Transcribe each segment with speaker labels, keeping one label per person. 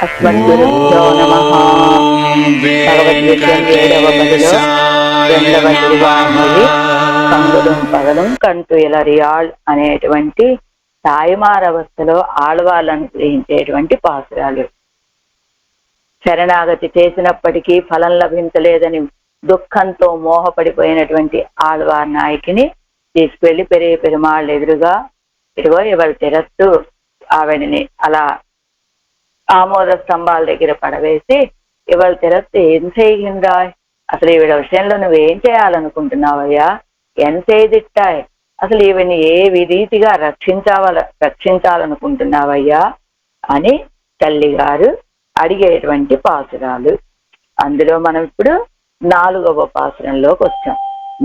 Speaker 1: అస్మద్గురుభ్యో నమః. భగవద్గీత 7వ పదిలో రెండవ తిరువాంమొഴി కంగుడుం పగలం కంటు ఇలరియాళ్ అనేటువంటి తాయిమారవస్థలో ఆళ్వాళ్ళను గ్రహించేటువంటి పాసురాలు. శరణాగతి చేసినప్పటికీ ఫలం లభించలేదని దుఃఖంతో మోహపడిపోయినటువంటి ఆళ్వార్ నాయకిని తీసుకువెళ్లి పెరుమాళ్ళు ఎదురుగా ఇదిగో ఇవాళ తిరత్తు ఆవిడని అలా ఆమోద స్తంభాల దగ్గర పడవేసి ఇవాళ తిరత్తు ఏం చేయిందా, అసలు ఈవిడ విషయంలో నువ్వేం చేయాలనుకుంటున్నావయ్యా, ఎంత ఏదిట్టాయి, అసలు ఈవిని ఏ రీతిగా రక్షించాలనుకుంటున్నావయ్యా అని తల్లిగారు అడిగేటువంటి పాసురాలు. అందులో మనం ఇప్పుడు 4వ పాసురంలోకి వచ్చాం.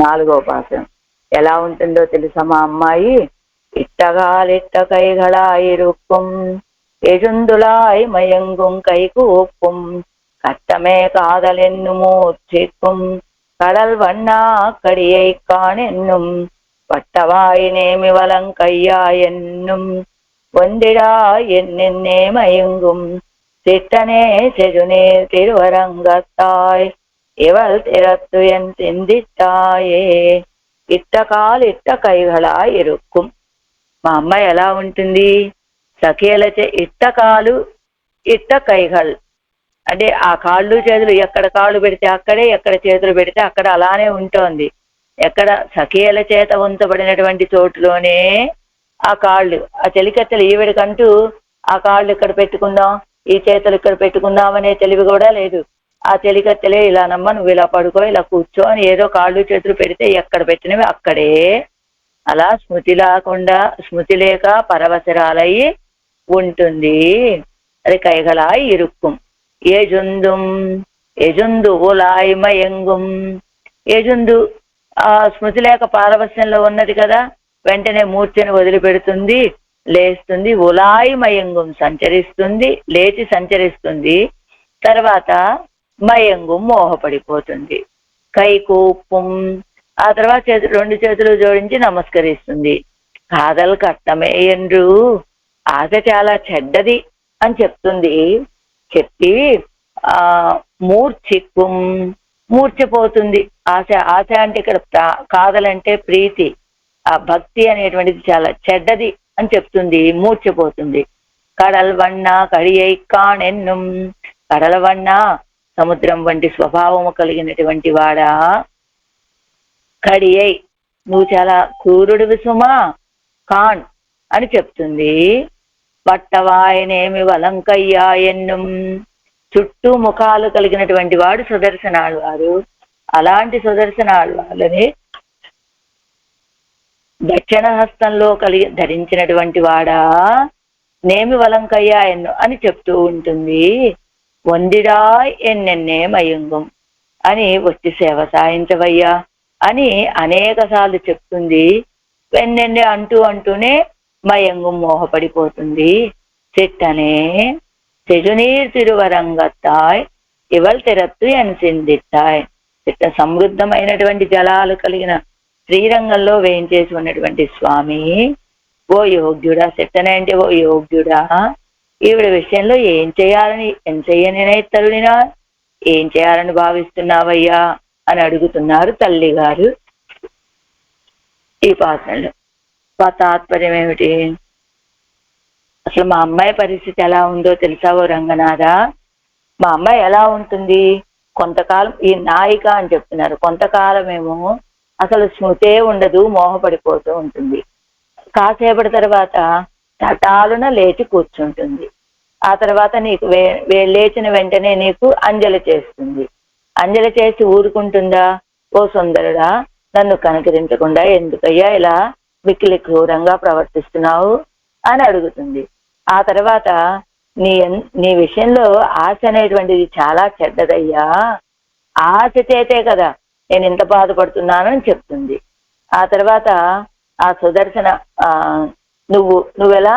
Speaker 1: 4వ పాసురం ఎలా ఉంటుందో తెలుసా మా అమ్మాయి? ఇట్టగాలిట్ట కైగళాయిరుక్కుం எழுந்துளாய் மயங்கும் கைக்கு ஒப்பும் கட்டமே காதலென்னும் மூர்ச்சிக்கும் கடல் வண்ணா கடியை காணென்னும் வட்டவாய் நேமி வலங்கையா என்னும் ஒந்திடா என்னென்னே மயங்கும் சிட்டனே செருநே திருவரங்கத்தாய் இவள் திறத்து என் சிந்தித்தாயே. ఇట్టకాలు ఇట్ట కైగళాయి ఇరుక్కుం. మా అమ్మాయి ఎలా ఉంటుంది? సఖీలచే ఇట్ట కాలు ఇట్ట కైగళ్ అంటే ఆ కాళ్ళు చేతులు ఎక్కడ కాళ్ళు పెడితే అక్కడే, ఎక్కడ చేతులు పెడితే అక్కడ అలానే ఉంటోంది. ఎక్కడ సఖీల చేత ఉంచబడినటువంటి చోటులోనే ఆ కాళ్ళు, ఆ చెలికత్తెలు ఈవిడికంటూ ఆ కాళ్ళు ఇక్కడ పెట్టుకుందాం, ఈ చేతులు ఇక్కడ పెట్టుకుందాం అనే తెలివి కూడా లేదు. ఆ చెలికత్తెలే ఇలా నమ్మ, నువ్వు ఇలా పడుకో, ఇలా కూర్చో అని ఏదో కాళ్ళు చేతులు పెడితే ఎక్కడ పెట్టినవి అక్కడే అలా స్మృతి లేక పరవశరాలయ్యి ఉంటుంది. అది కైగళాయి ఇరుక్కుం. ఎజుందు ఉలాయి మయంగుం. ఎజుందు ఆ స్మృతి లేక పారవశ్యంలో ఉన్నది కదా, వెంటనే మూర్ఛను వదిలిపెడుతుంది, లేస్తుంది. ఉలాయి మయంగుం సంచరిస్తుంది, లేచి సంచరిస్తుంది. తర్వాత మయంగుం మోహపడిపోతుంది. కైకూపుం ఆ తర్వాత 2 చేతులు జోడించి నమస్కరిస్తుంది. కాదల్ కట్టమే ఎండ్రు, ఆశ చాలా చెడ్డది అని చెప్తుంది. చెప్పి మూర్ఛిక్కుం మూర్ఛపోతుంది. ఆశ అంటే ఇక్కడ కాదలంటే ప్రీతి, ఆ భక్తి అనేటువంటిది చాలా చెడ్డది అని చెప్తుంది, మూర్ఛపోతుంది. కడల్ వన్న కడియై కాణెన్నుం. కడల వన్న సముద్రం వంటి స్వభావము కలిగినటువంటి వాడా, కడియై నువ్వు చాలా క్రూరుడివి సుమా, కాన్ అని చెప్తుంది. పట్టవాయనేమి వలంకయ్యా ఎన్నుం. చుట్టూ ముఖాలు కలిగినటువంటి వాడు సుదర్శనాలు వారు. అలాంటి సుదర్శనాలు వాళ్ళని దక్షిణ హస్తంలో ధరించినటువంటి వాడా నేమి వలంకయ్యా ఎన్ను అని చెప్తూ ఉంటుంది. వందిడా ఎన్నెన్నే మయంగం అని వచ్చి సేవ సాయించవయ్యా అని అనేక సార్లు చెప్తుంది. వెన్నెన్నే అంటూనే మయంగం మోహపడిపోతుంది. చిట్టనే చెజునీర్ తిరువరంగత్తాయ్ ఇవల్ తిరత్తు ఎన్సిందిత్తాయ్. చిట్ట సమృద్ధమైనటువంటి జలాలు కలిగిన శ్రీరంగంలో వేయించేసి ఉన్నటువంటి స్వామి, ఓ యోగ్యుడా, చిట్టనే అంటే ఓ యోగ్యుడా, ఈవిడ విషయంలో ఏం చెయ్యని తల్లినా ఏం చేయాలని భావిస్తున్నావయ్యా అని అడుగుతున్నారు తల్లిగారు ఈ పాత్రలో. తాత్పర్యం ఏమిటి? అసలు మా అమ్మాయి పరిస్థితి ఎలా ఉందో తెలుసావో రంగనాథ? మా అమ్మాయి ఎలా ఉంటుంది? కొంతకాలం ఈ నాయిక అని చెప్తున్నారు, కొంతకాలమేమో అసలు స్మృతే ఉండదు, మోహపడిపోతూ ఉంటుంది. కాసేపటి తర్వాత తటాలున లేచి కూర్చుంటుంది. ఆ తర్వాత నీకు లేచిన వెంటనే నీకు అంజలి చేస్తుంది. అంజలి చేసి ఊరుకుంటుందా? ఓ సుందరుడా, నన్ను కనికరించకుండా ఎందుకయ్యా ఇలా మిక్కిలి క్రూరంగా ప్రవర్తిస్తున్నావు అని అడుగుతుంది. ఆ తర్వాత నీ విషయంలో ఆశ అనేటువంటిది చాలా చెడ్డదయ్యా, ఆశ చేతే కదా నేను ఇంత బాధపడుతున్నానని చెప్తుంది. ఆ తర్వాత ఆ సుదర్శన నువ్వెలా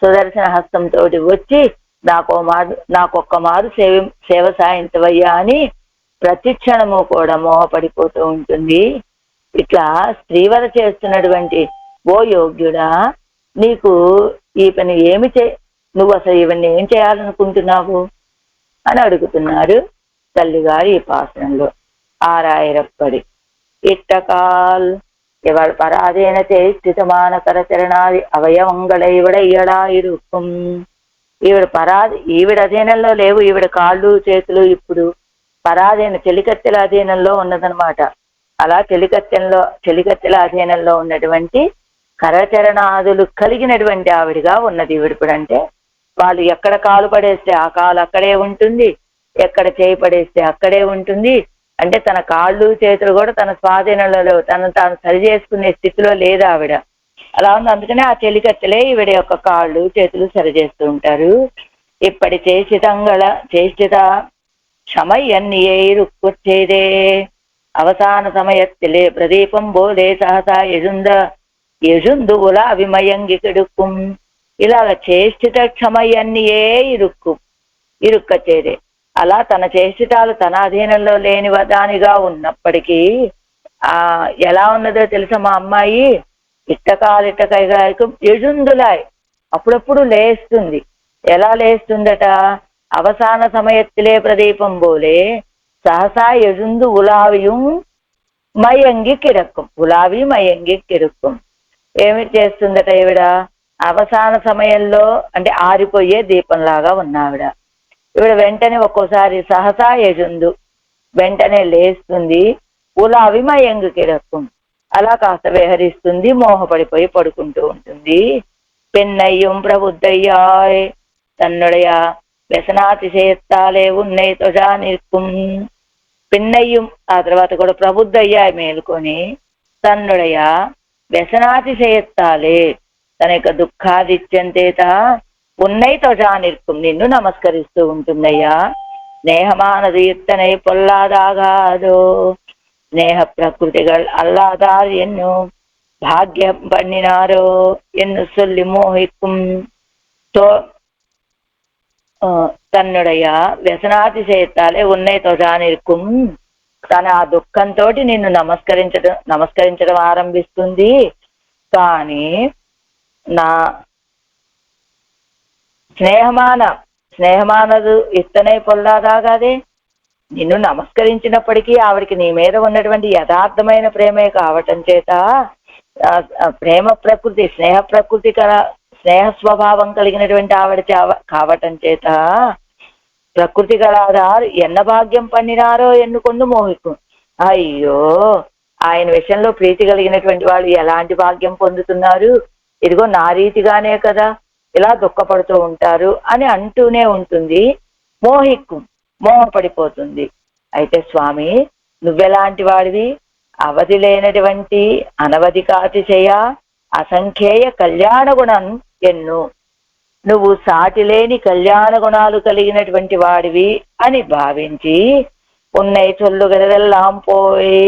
Speaker 1: సుదర్శన హస్తంతో వచ్చి నాకొక్క మారు సేవ సాయించవయ్యా అని ప్రతిక్షణము కూడా మోహపడిపోతూ ఉంటుంది. ఇట్లా స్త్రీవర చేస్తున్నటువంటి ఓ యోగ్యుడా, నీకు ఈ పని నువ్వు అసలు ఇవన్నీ ఏం చేయాలనుకుంటున్నావు అని అడుగుతున్నారు తల్లిగారు ఈ పాసనంలో. ఆరాయిరప్పడి ఇట్టకాల్ ఇవాళ పరాధీన చేష్టితమాన కరచరణాది అవయవంగళ ఈవిడ ఇయడాయిరుక్కుం. ఈవిడ అధీనంలో లేవు, ఈవిడ కాళ్ళు చేతులు ఇప్పుడు పరాధీన చెలికత్తెల అధీనంలో ఉన్నదనమాట. అలా చెలికత్తెల అధీనంలో ఉన్నటువంటి కరచరణాదులు కలిగినటువంటి ఆవిడిగా ఉన్నది ఈవిడిప్పుడు. అంటే వాళ్ళు ఎక్కడ కాలు పడేస్తే ఆ కాలు అక్కడే ఉంటుంది, ఎక్కడ చేయి పడేస్తే అక్కడే ఉంటుంది. అంటే తన కాళ్ళు చేతులు కూడా తన స్వాధీనంలో తాను సరి చేసుకునే స్థితిలో లేదు ఆవిడ. అలా ఉంది. అందుకనే ఆ చెలికత్తెలే ఈవిడ యొక్క కాళ్ళు చేతులు సరి చేస్తూ ఉంటారు. ఇప్పటి చేష్టిత క్షమయ్యన్నియేరుక్కుచ్చేదే అవసాన సమయత్తిలే ప్రదీపం బోధే సహసా యజుందు ఉలా విమయంగి కెడుక్కుం. ఇలాగ చేష్టిత క్షమయ్యన్నియే ఇరుక్కచ్చేదే. అలా తన చేష్టితాలు తన అధీనంలో లేని దానిగా ఉన్నప్పటికీ ఎలా ఉన్నదో తెలుసా మా అమ్మాయి, ఇట్టకాలిట్టకైగా యజుందులాయ్ అప్పుడప్పుడు లేస్తుంది. ఎలా లేస్తుందట? అవసాన సమయత్తిలే ప్రదీపం బోలే సహసా యజుందు ఉలావిயும் మయంగి కిడక్కుం. ఉలావి మయంగి కిడుక్కుం. ఏమి చేస్తుందట ఈవిడ? అవసాన సమయంలో అంటే ఆరిపోయే దీపంలాగా ఉన్నావిడ. ఈవిడ వెంటనే ఒక్కోసారి సహసా యజుందు వెంటనే లేస్తుంది, ఉలావి మయంగి కిడక్కుం అలా కాస్త విహరిస్తుంది, మోహపడిపోయి పడుకుంటూ ఉంటుంది. పెన్నయ్యం ప్రబుద్ధయ్యాయ్ తన్నుడయ వ్యసనాతిశయత్తాలే ఉన్నై త్వజా నిற்கும். పిన్నయ్యం ఆ తర్వాత కూడా ప్రబుద్ధయ్యాయ్ మేలుకొని తన్నుడయ వ్యసనాతిశయత్తాలే తన యొక్క దుఃఖాదిత్యంతేత ఉన్నై త్వజా నిற்கும் నిన్ను నమస్కరిస్తూ ఉంటుందయ్యా. స్నేహమానది యుక్తనై పొల్లాదాగాదో స్నేహ ప్రకృతిகள் అల్లాదార్ ఎన్ను భాగ్యం பண்ணினாரோ என்று சொல்லி மோகிக்கும். తన్నుడయ వ్యసనాతిశయత్తాలే ఉన్నై త్వజా నిற்கும். తన ఆ దుఃఖంతో నిన్ను నమస్కరించడం ఆరంభిస్తుంది. కానీ నా స్నేహమానదు ఇత్తనై పొల్లాదాగాదే నిన్ను నమస్కరించినప్పటికీ ఆవిడికి నీ మీద ఉన్నటువంటి యథార్థమైన ప్రేమే కావటం చేత ప్రేమ ప్రకృతి స్నేహ స్వభావం కలిగినటువంటి ఆవిడ కావటం చేత ప్రకృతి గలాదారు ఎన్న భాగ్యం పన్నినారో ఎన్నుకొందు మోహికు. అయ్యో, ఆయన విషయంలో ప్రీతి కలిగినటువంటి వాళ్ళు ఎలాంటి భాగ్యం పొందుతున్నారు, ఇదిగో నా రీతిగానే కదా ఇలా దుఃఖపడుతూ ఉంటారు అని అంటూనే ఉంటుంది. మోహపడిపోతుంది. అయితే స్వామి నువ్వెలాంటి వాడివి? అవధి లేనటువంటి అనవధికాతిశయ అసంఖ్యేయ కళ్యాణ గుణం ఎన్ను. నువ్వు సాటి లేని కళ్యాణ గుణాలు కలిగినటువంటి వాడివి అని భావించి ఉన్నయి చొల్లుగలదెల్లాం పోయి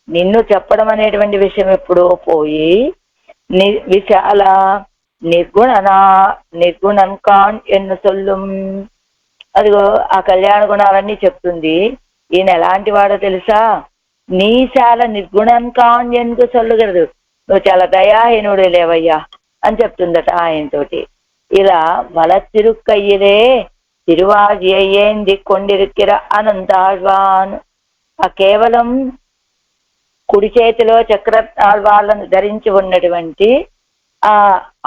Speaker 1: నిన్ను చెప్పడం అనేటువంటి విషయం ఎప్పుడో పోయి విశాల నిర్గుణం కాన్ ఎన్ను సొల్లుం. అదిగో ఆ కళ్యాణ గుణాలన్నీ చెప్తుంది. ఈయన ఎలాంటి వాడో తెలుసా? నీశాల నిర్గుణం కాన్ ఎందుకు సొల్లుగలదు, నువ్వు చాలా దయాహీనుడు లేవయ్యా అని చెప్తుందట ఆయనతోటి. ఇలా వలతిరుక్కయ్యలే తిరువాజేంది కొండిరుక్కిర అనంతాళ్వాన్. ఆ కేవలం కుడి చేతిలో చక్ర ఆళ్వాళ్ళను ధరించి ఉన్నటువంటి ఆ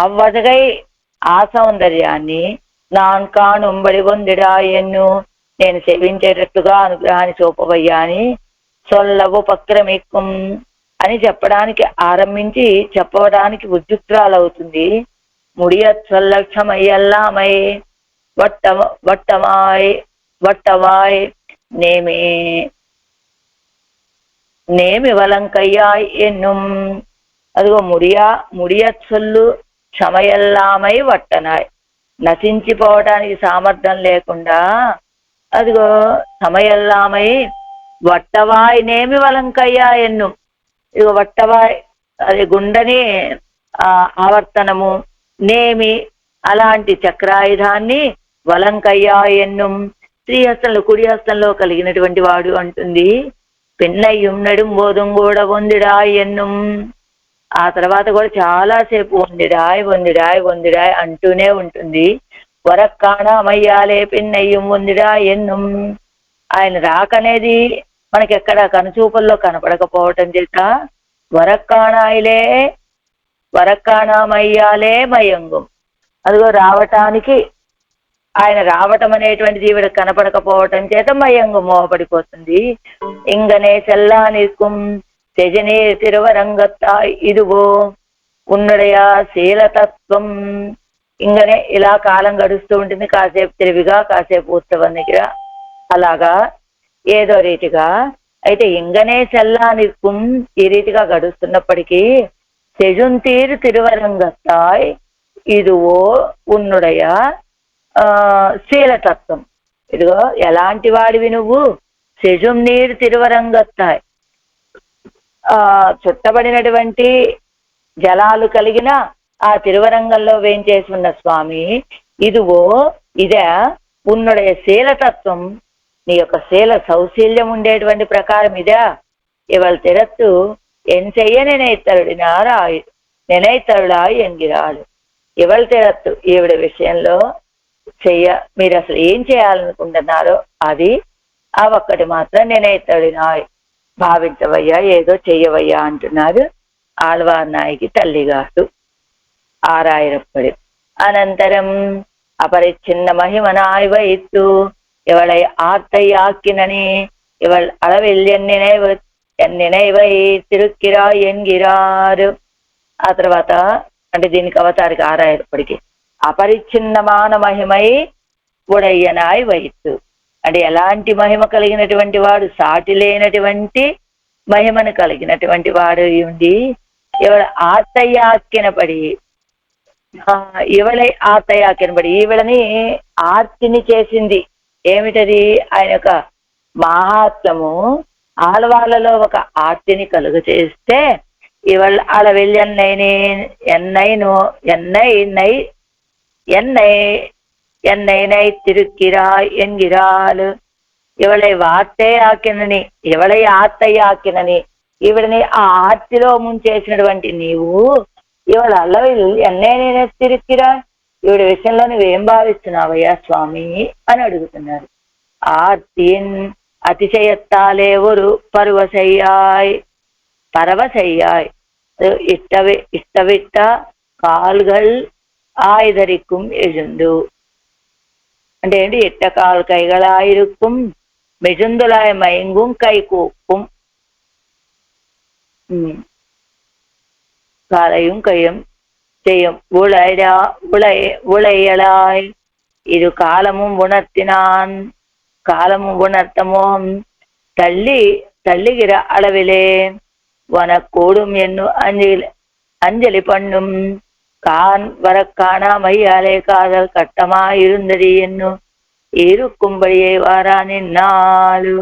Speaker 1: అవ్వదగై ఆ సౌందర్యాన్ని నాన్ కాణుంబడి పొందిడాయన్ను నేను సేవించేటట్టుగా అనుగ్రహాన్ని చూపవయ్యా అని సొల్లవు పక్రమిక్కుం అని చెప్పడానికి ఆరంభించి చెప్పడానికి ఉద్యుక్తురాలవుతుంది. முடியச் சொல்லட்சமையெல்லாமை வட்டவாய் நேமி வலங்கையாய் என்னும். అదిగో முடியச் சொல்லு క్షమయల్లామై వట్టనాయ్, నశించిపోవడానికి సామర్థ్యం లేకుండా అదిగో సమయల్లామై వట్టవాయ్ నేమి వలంకయ్యా ఎన్ను. ఇదిగో వట్టవాయ్ అది గుండని ఆవర్తనము, నేమి అలాంటి చక్రాయుధాన్ని వలంకయ్యా ఎన్ను శ్రీహస్తంలో కుడి హస్తంలో కలిగినటువంటి వాడు అంటుంది. పిన్నయ్యం నడుం బోధం కూడా వందిడా ఎన్ను. ఆ తర్వాత కూడా చాలాసేపు వందిడాయ్ అంటూనే ఉంటుంది. వరక్కాణమయ్యాలే పిన్నయ్యం ఉందిరా ఎన్నుం. ఆయన రాకనేది మనకెక్కడ కనుచూపుల్లో కనపడకపోవటం చేత వరక్కాణమయ్యాలే మయంగం, అదిగో రావటానికి ఆయన రావటం అనేటువంటిది ఈవిడ కనపడకపోవటం చేత మయంగు మోహపడిపోతుంది. ఇంగనే సెల్లానికుం తెజనే తిరువరంగత్తా ఇదిగో ఉన్నడయా శీలతత్వం. ఇంగనే ఇలా కాలం గడుస్తూ ఉంటుంది, కాసేపు తెలివిగా కాసేపు ఉత్సవం దగ్గర అలాగా ఏదో రీతిగా. అయితే ఇంగనే సెల్లానికుం ఈ రీతిగా గడుస్తున్నప్పటికీ సెజుంతీరు తిరువరంగత్తాయ్ ఇదివో ఉన్నడయా శీలతత్వం. ఇదిగో ఎలాంటి వాడివి నువ్వు, సెజుం నీరు తిరువరంగత్తాయ్, చుట్టబడినటువంటి జలాలు కలిగిన ఆ తిరువరంగంలో వేంచేసి ఉన్న స్వామి ఇదివో ఇదే ఉన్నుடைய శీలతత్వం, నీ యొక్క శీల సౌశీల్యం ఉండేటువంటి ప్రకారం ఇదా. ఇవాళ తిరత్తు ఎన్ చెయ్య నినైతరుడా ఎంగిరాలు. ఇవాళ తిరత్తు ఈవిడ విషయంలో మీరు అసలు ఏం చేయాలనుకుంటున్నారో అది ఆ ఒక్కటి మాత్రం నినైతడినా భావించవయ్యా, ఏదో చెయ్యవయ్యా అంటున్నారు ఆళ్వార్ నాయకి తల్లిగారు ఆరాయిరప్పడి. అనంతరం అపరిచ్ఛిన్న మహిమనాయ్ వైత్తు ఇవళை ఆర్తయ్యాక్కినని ఇవళ్ அளவில் నినైవై తిరుక్కిరా ఎంగిరారు. ఆ తర్వాత అంటే దీనికి అవతారికి ఆరాయిరప్పటికి అపరిచ్ఛిన్నమాన మహిమై ఉడయ్యనాయ్ వైత్తు అంటే ఎలాంటి మహిమ కలిగినటువంటి వాడు, సాటి లేనటువంటి మహిమను కలిగినటువంటి వాడు ఉండి ఇవళ ఆర్తయ్యాక్కినపడి ఇవళై ఆర్తయ్యాక్కినపడి ఈవిడని ఆర్తిని చేసింది. ఏమిటది? ఆయన యొక్క మహాత్మ్యము ఆళ్వార్లలో ఒక ఆర్తిని కలుగ చేస్తే ఇవళ அளவில் என்னை திருக்கிறாய் என்கிறாள். ఇవళை వార్తే ఆకినని ఇవళై ఆర్తయ్య ఆకినని ఈవిడని ఆ ఆర్తిలో ముంచేసినటువంటి నీవు ఇవాళ అల్లవిల్ ఎన్నైనా తిరుక్కిరా, ఈవిడ విషయంలో నువ్వేం భావిస్తున్నావయ్యా స్వామి అని అడుగుతున్నారు. ఆర్తిన్ அதிசயத்தாலே ஒரு பரவசையாய் இஷ்டவிட்ட கால்கள் ஆய்தரிக்கும் எழுந்து అంటే ఏంటి? ఎట్టకాల్ కైగళాయిరుக்கும் మెజుందులాయ మయంగుం కైకూక్కుం காலையும் கையும் செய்யும் உளையலாய் இது காலமும் உணர்த்தினான் காலமும் உணர்த்தமும் தள்ளுகிற அளவிலே வனக்கூடும் என்னும் அஞ்சலி பண்ணும் கான் வரக்காணாமையாலே காதல் கட்டமாயிருந்தது என்னும் இருக்கும்படியே వారా నిన్నాలు.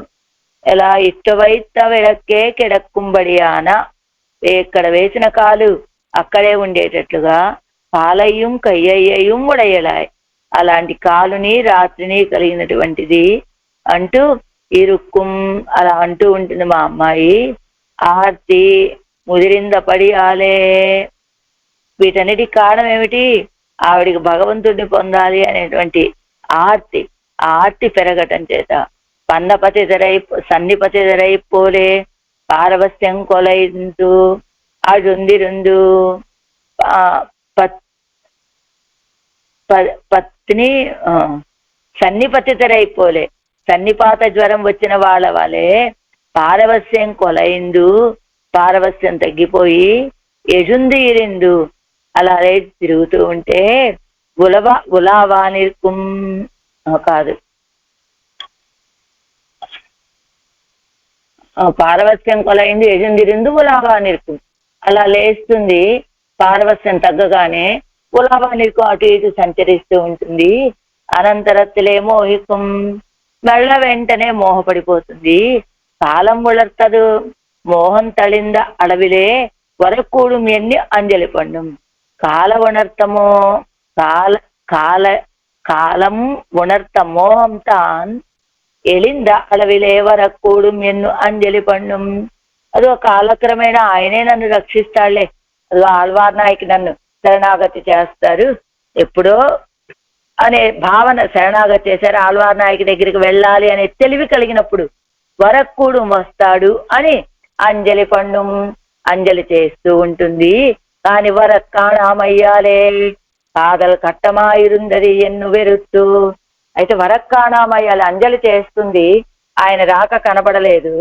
Speaker 1: ఎలా ఇట్టు వైத்த విளకే కిడక్కుబడియాన ఎక్కడ వేసిన కాలు అక్కడే ఉండేటట్లుగా కాలయ్యం కయ్యయ్యయం ఉడయలాయ్ అలాంటి కాలుని రాత్రిని కలిగినటువంటిది అంటూ ఇరుక్కుం అలా అంటూ ఉంటుంది మా అమ్మాయి. ఆర్తి ముదిరింద పడియాలే. వీటన్నిటి కారణం ఏమిటి? ఆవిడికి భగవంతుడిని పొందాలి అనేటువంటి ఆర్తి. ఆ ఆర్తి పెరగటం చేత సన్నిపతిదరై పోలే పారవస్యం కొలైందు అడుందిరుందు పత్ని సన్నిపతితరైపోలే సన్నిపాత జ్వరం వచ్చిన వాళ్ళ వాళ్ళే పారవస్యం కొలైందు పారవస్యం తగ్గిపోయి ఎజుంది ఇరిందు అలా తిరుగుతూ ఉంటే ఉలావానిర్కుం కాదు పారవస్యం కొలైంది ఎజుందిరిందు ఉలావానిర్కుం అలా లేస్తుంది. పారవస్యం తగ్గగానే ఉలావానిర్కుం అటు ఇటు సంచరిస్తూ ఉంటుంది. అనంతరత్తులే మోహికం మెళ్ళ వెంటనే మోహపడిపోతుంది. కాలం ఉళర్తదు మోహం తళింద అడవిలే వరకూடும் ఎన్ని అంజలి పండుం కాల ఉణర్తమో కాలం ఉణర్త మోహం తాన్ ఎలింద అడవిలే వరకూடும் ఎన్ను అంజలి పండుం. అదో కాలక్రమేణా ఆయనే నన్ను రక్షిస్తాడులే, అదో ఆళ్వార్ నాయకి నన్ను శరణాగతి చేస్తారు. ఎప్పుడో అనే భావన శరణాగతి చేశారు. ఆళ్వార్ నాయకి దగ్గరికి వెళ్ళాలి అనే తెలివి కలిగినప్పుడు వరక్కూడు వస్తాడు అని అంజలి పండు అంజలి చేస్తూ ఉంటుంది. కాని వరక్కాణామయ్యాలే కాదల్ కట్టమాయిరుందది ఎన్ను వెరుత్తు. అయితే వరక్కాణామయ్యాలి అంజలి చేస్తుంది, ఆయన రాక కనబడలేదు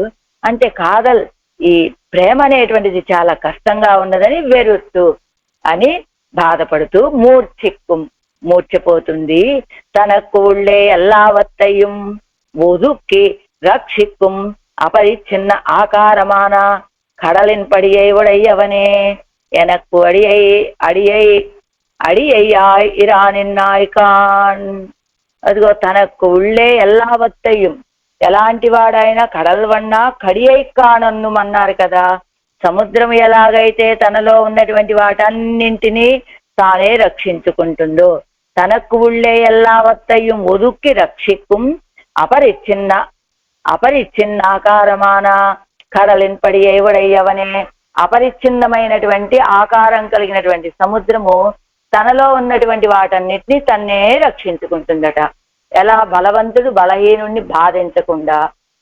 Speaker 1: అంటే కాదల్ ఈ ప్రేమ అనేటువంటిది చాలా కష్టంగా ఉన్నదని వెరుత్తు అని బాధపడుతూ మూర్ఛపోతుంది. తనకు உள்ளே எல்லாவற்றையும் ஒதுக்கி ரட்சிக்கும் அபரிச்சின்ன ஆகாரமான கடலின் படியை உடையவனே எனக்கு అడియయ్యాయ్ ఇరానిన్నాయ్కాన్. అదిగో తనకు உள்ளே எல்லாவற்றையும், ఎలాంటి వాడైనా కడల్వన్నా కడియైకానన్ను అన్నారు కదా. సముద్రం ఎలాగైతే తనలో ఉన్నటువంటి వాటన్నింటినీ తానే రక్షించుకుంటుందో, తనకు உள்ளே எல்லாவற்றையும் ஒதுக்கி రక్షిక్కుం అపరిచ్ఛిన్నాకారమాన కడలిన్ పడియై ఉడయ్యవనే. అపరిచ్ఛిన్నమైనటువంటి ఆకారం కలిగినటువంటి సముద్రము తనలో ఉన్నటువంటి వాటన్నిటినీ తన్నే రక్షించుకుంటుందట. ఎలా బలవంతుడు బలహీనుణ్ణి బాధించకుండా,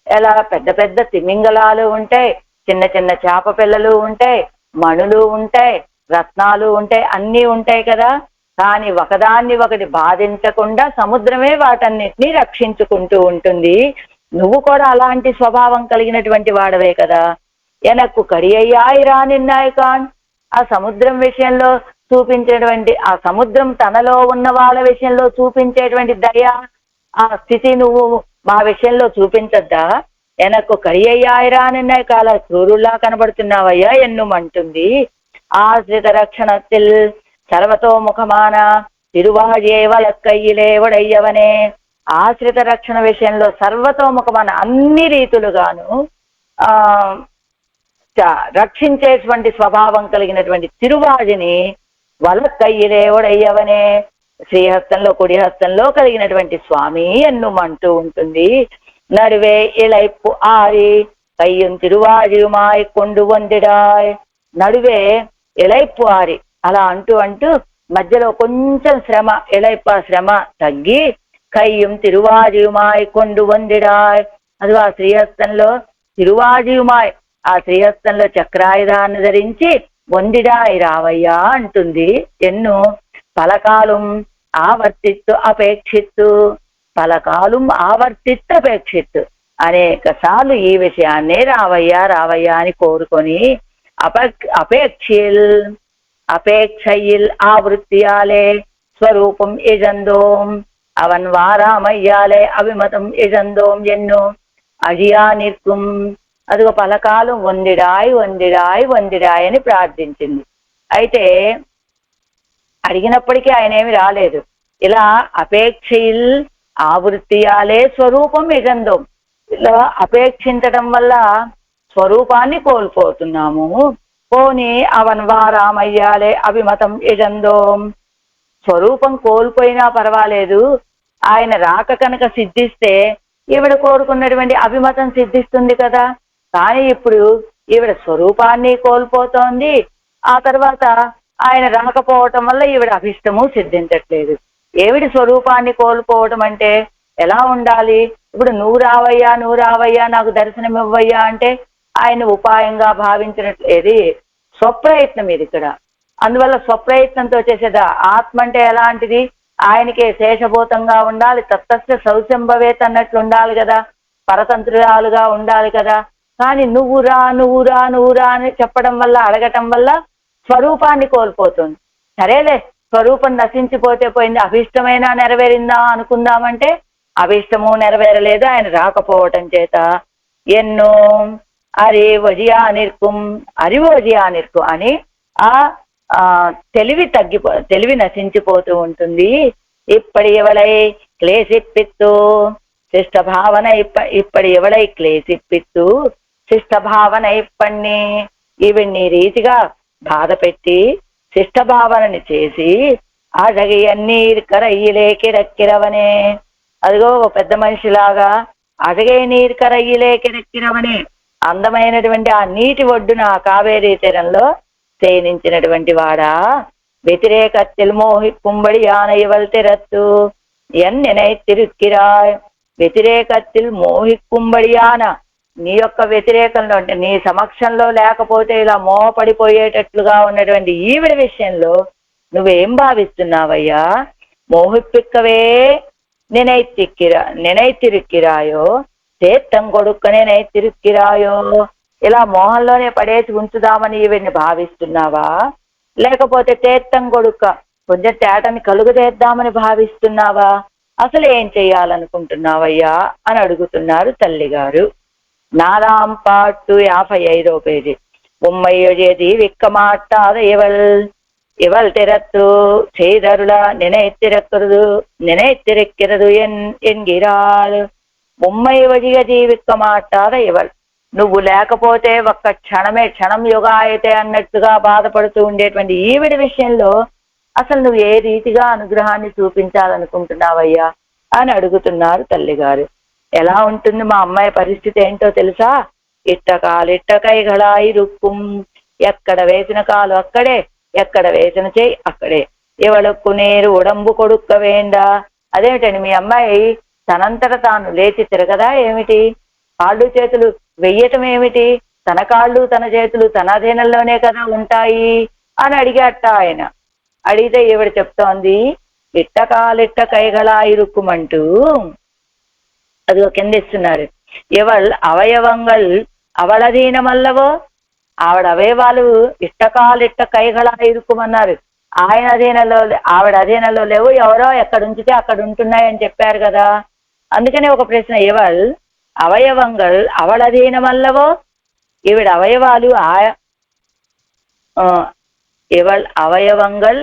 Speaker 1: ఎలా పెద్ద పెద్ద తిమింగలాలు ఉంటాయి, చిన్న చిన్న చేప పిల్లలు ఉంటాయి, మణులు ఉంటాయి, రత్నాలు ఉంటాయి, అన్నీ ఉంటాయి కదా. కానీ ఒకదాన్ని ఒకటి బాధించకుండా సముద్రమే వాటన్నిటినీ రక్షించుకుంటూ ఉంటుంది. నువ్వు కూడా అలాంటి స్వభావం కలిగినటువంటి వాడవే కదా. ఎనక్కు కడియయ్యాయి రానిన్నాయి కాన్. ఆ సముద్రం విషయంలో చూపించేటువంటి, ఆ సముద్రం తనలో ఉన్న వాళ్ళ విషయంలో చూపించేటువంటి దయ, ఆ స్థితి నువ్వు మా విషయంలో చూపించద్దా? ఎనక్కు కడియయ్యాయి రానిన్నాయి కాల క్రూరుల్లా కనబడుతున్నావయ్యా ఎన్నుమంటుంది. ఆశ్రిత రక్షణத்தில் సర్వతోముఖమాన తిరువాజేవలక్కయ్యిలే వడయ్యవనే. ఆశ్రిత రక్షణ విషయంలో సర్వతోముఖమైన అన్ని రీతులుగాను రక్షించేటువంటి స్వభావం కలిగినటువంటి తిరువాజిని వలక్కయ్యిలే వడయ్యవనే. శ్రీహస్తంలో కుడి హస్తంలో కలిగినటువంటి స్వామి ఎన్నుమంటూ ఉంటుంది. నడువే ఇళైప్పు ఆరి కయ్యం తిరువాజియుమాయ్ కొండు వందిడాయ్. నడువే ఇళైప్పు ఆరి అలా అంటూ అంటూ మధ్యలో కొంచెం శ్రమ, ఇళైప్ప శ్రమ తగ్గి కయ్యం తిరువాజియుమాయ్ కొండు వందిడాయ్. అది ఆ శ్రీహస్తంలో తిరువాజియుమాయ్, ఆ శ్రీహస్తంలో చక్రాయుధాన్ని ధరించి వందిడాయ్ రావయ్యా అంటుంది. ఎన్ను పలకాలం ఆవర్తిత్తు అపేక్షిత్తు, పలకాలం ఆవర్తిత్తు అపేక్షిత్తు, అనేక సార్లు ఈ విషయాన్నే రావయ్యా రావయ్యా అని కోరుకొని అపేక్షయిల్ ఆవృత్తియాలే స్వరూపం యజందోం అవన్ వారామయ్యాలే అభిమతం యజందోం ఎన్నో అజియా నిర్కుం. అదిగో పలకాలు వందిడాయ్ వందిడాయ్ వందిడాయ్ అని ప్రార్థించింది. అయితే అడిగినప్పటికీ ఆయన ఏమి రాలేదు. ఇలా అపేక్షయిల్ ఆవృత్తియాలే స్వరూపం యజందోం, ఇలా అపేక్షించడం వల్ల స్వరూపాన్ని కోల్పోతున్నాము. పోని అవన్వారామయ్యాలే అభిమతం యజందోం. స్వరూపం కోల్పోయినా పర్వాలేదు, ఆయన రాక కనుక సిద్ధిస్తే ఈవిడ కోరుకున్నటువంటి అభిమతం సిద్ధిస్తుంది కదా. కానీ ఇప్పుడు ఈవిడ స్వరూపాన్ని కోల్పోతోంది, ఆ తర్వాత ఆయన రాకపోవటం వల్ల ఈవిడ అభిష్టము సిద్ధించట్లేదు. ఏవిడి స్వరూపాన్ని కోల్పోవటం అంటే ఎలా ఉండాలి? ఇప్పుడు నువ్వు రావయ్యా నాకు దర్శనం ఇవ్వయ్యా అంటే ఆయన ఉపాయంగా భావించినట్లేది స్వప్రయత్నం ఇది ఇక్కడ. అందువల్ల స్వప్రయత్నంతో చేసేదా. ఆత్మ అంటే ఎలాంటిది? ఆయనకే శేషభూతంగా ఉండాలి, తత్తస్య సౌశంభవేత్ అన్నట్లు ఉండాలి కదా, పరతంత్రురాలుగా ఉండాలి కదా. కానీ నువ్వురా అని చెప్పడం వల్ల, అడగటం వల్ల స్వరూపాన్ని కోల్పోతుంది. సరేలే, స్వరూపం నశించిపోతే పోయింది, అభిష్టమైనా నెరవేరిందా అనుకుందామంటే అభిష్టము నెరవేరలేదు ఆయన రాకపోవటం చేత. ఎన్నో అరివోజియానిర్కు అని ఆ తెలివి నశించిపోతూ ఉంటుంది. ఇప్పటి ఎవడై క్లేశిప్పిత్తు శిష్ట భావన ఇప్పటి ఎవడై క్లేశిప్పిత్తు శిష్ట భావన ఇప్పణ్ణి ఈవిడ్ని రీతిగా బాధ పెట్టి శిష్ట భావనని చేసి అడగయన్నీ కరయ్యిలేకిరక్కిరవనే. అదిగో పెద్ద మనిషిలాగా అడగే నీరు కరయ్యిలేకిరక్కిరవనే, అందమైనటువంటి ఆ నీటి ఒడ్డున కావేరీ తీరంలో శయనించినటువంటి వాడా. వ్యతిరేక తెల్మోహి కుంబడి యాన ఇవల్ తిరత్తు, என் நினைத்திருக்கிறாய் వ్యతిరేకத்தில் మోహిక్కుబడియాన నీ యొక్క వ్యతిరేకంలో అంటే నీ సమక్షంలో లేకపోతే ఇలా మోహపడిపోయేటట్లుగా ఉన్నటువంటి ఈవిడ విషయంలో నువ్వేం భావిస్తున్నావయ్యా? మోహిப்பிక్కవే నినైతిరిక్కిరాయో తేత్తం కొడుక్క నినైతిరిక్కిరాయో ఇలా మోహంలోనే పడేసి ఉంచుదామని ఈవిడిని భావిస్తున్నావా? లేకపోతే తేత్తం కొడుక్క కొంచెం తేటని కలుగదేద్దామని భావిస్తున్నావా? అసలు ఏం చెయ్యాలనుకుంటున్నావయ్యా అని అడుగుతున్నారు తల్లిగారు. 4 పార్ట్ 55వ పేజీ. ఉమ్మయ్యజేది విక్కమాట్టాద ఇవల్ తిరత్తు செய்தருள நினைத்திருக்கிறது என்கிறாள். ఉమ్మై వజిగది విక్కమాట్టాద ఇవల్ నువ్వు లేకపోతే ఒక్క క్షణం యుగాయితే అన్నట్టుగా బాధపడుతూ ఉండేటువంటి ఈవిడి విషయంలో అసలు నువ్వు ఏ రీతిగా అనుగ్రహాన్ని చూపించాలనుకుంటున్నావయ్యా అని అడుగుతున్నారు తల్లిగారు. ఎలా ఉంటుంది మా అమ్మాయి పరిస్థితి ఏంటో తెలుసా? ఇట్ట కైగళాయి రుక్కుం ఎక్కడ వేసిన కాలు అక్కడే, ఎక్కడ వేసిన చెయ్యి అక్కడే. ఇవళకు నేరు ఉడంబు కొడుక్క వేండా. అదేమిటండి మీ అమ్మాయి తనంతట తాను లేచి తిరగదా ఏమిటి? కాళ్ళు చేతులు వెయ్యటం ఏమిటి? తన కాళ్ళు తన చేతులు తన అధీనంలోనే కదా ఉంటాయి అని అడిగాట ఆయన. అడిగితే ఈవిడ చెప్తోంది ఇట్ట కైగళాయి రుక్కుమంటూ అది కింద ఇస్తున్నారు. ఇవల్ అవయవంగల్ అవళధీనమల్లవో ఆవిడ అవయవాలు ఇట్ట కైగళాయి ఇరుక్కుమన్నారు. ఆయన అధీనంలో ఆవిడ అధీనంలో లేవు, ఎవరో ఎక్కడ ఉంచితే అక్కడ ఉంటున్నాయని చెప్పారు కదా. అందుకనే ఒక ప్రశ్న, ఇవల్ అవయవంగల్ అవళధీనమల్లవో ఈవిడ అవయవాలు ఇవల్ అవయవంగల్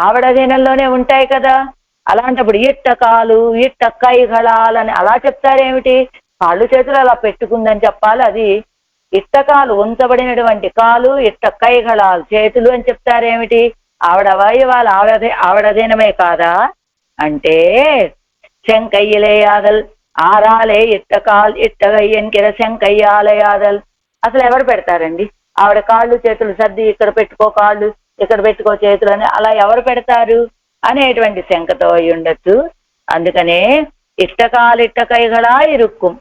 Speaker 1: ఆవిడధీనంలోనే ఉంటాయి కదా. అలాంటప్పుడు ఇట్ట కాలు ఇట్ట కైగళాలని అలా చెప్తారేమిటి? కాళ్ళు చేతులు అలా పెట్టుకుందని చెప్పాలి. అది ఇట్టకాలు ఉంచబడినటువంటి కాలు ఇట్ట కైగళాలు చేతులు అని చెప్తారేమిటి? ఆవిడ అవయవాలు ఆవిడధీనమే కాదా అంటే శంకయ్యలేయాదల్ ఆరాలే ఇట్టగయ్యన్కిర శంకయ్యాలయాదల్. అసలు ఎవరు పెడతారండి? ఆవిడ కాళ్ళు చేతులు సర్ది ఇక్కడ పెట్టుకో కాళ్ళు ఇక్కడ పెట్టుకో చేతులు అని అలా ఎవరు పెడతారు అనేటువంటి శంకతో అయి ఉండొచ్చు. అందుకనే ఇట్ట కైగళా ఇరుక్కుం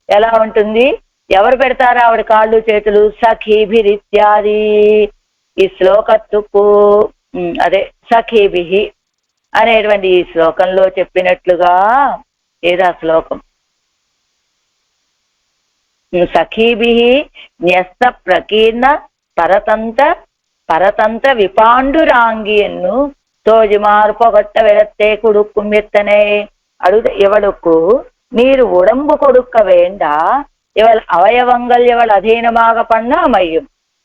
Speaker 1: ఎలా ఉంటుంది? ఎవరు పెడతారు ఆవిడ కాళ్ళు చేతులు? సఖీభిరిత్యాది ఈ శ్లోకత్తుకు అదే సఖీభిహి అనేటువంటి ఈ శ్లోకంలో చెప్పినట్లుగా ఏదా శ్లోకం సఖీభిహి న్యస్త ప్రకీర్ణ పరతంత్ర విపాండురాంగిಯನ್ನು తోజిమారు పొగట్ట వెళతే కుడుక్కుం ఎత్తనే అడుగు ఎవడుకు నీరు ఉడంబు కొడుక్క వేండా ఇవాళ అవయవంగల్ ఇవాళ అధీనమాగ పన్నామయ్యం.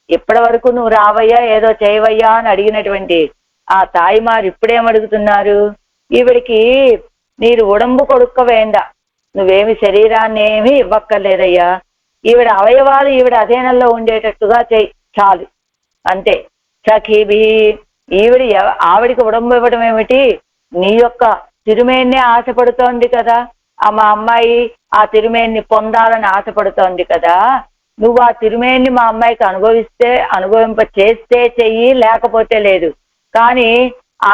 Speaker 1: ఇప్పటి వరకు నువ్వు రావయ్యా ఏదో చేయవయ్యా అని అడిగినటువంటి ఆ తాయిమారు ఇప్పుడేమడుగుతున్నారు? ఈవిడికి నీరు ఉడంబు కొడుక్క వేండా, నువ్వేమి శరీరాన్ని ఏమీ ఇవ్వక్కర్లేదయ్యా, ఈవిడ అవయవాలు ఈవిడ అధీనంలో ఉండేటట్టుగా చెయ్యి చాలు అంతే. సఖీబి ఆవిడికి ఉడంబు ఇవ్వడం ఏమిటి? నీ యొక్క తిరుమేన్నే ఆశపడుతోంది కదా. మా అమ్మాయి ఆ తిరుమేన్ని పొందాలని ఆశపడుతోంది కదా. నువ్వు ఆ తిరుమేన్ని మా అమ్మాయికి అనుభవింప చేస్తే చెయ్యి, లేకపోతే లేదు. కానీ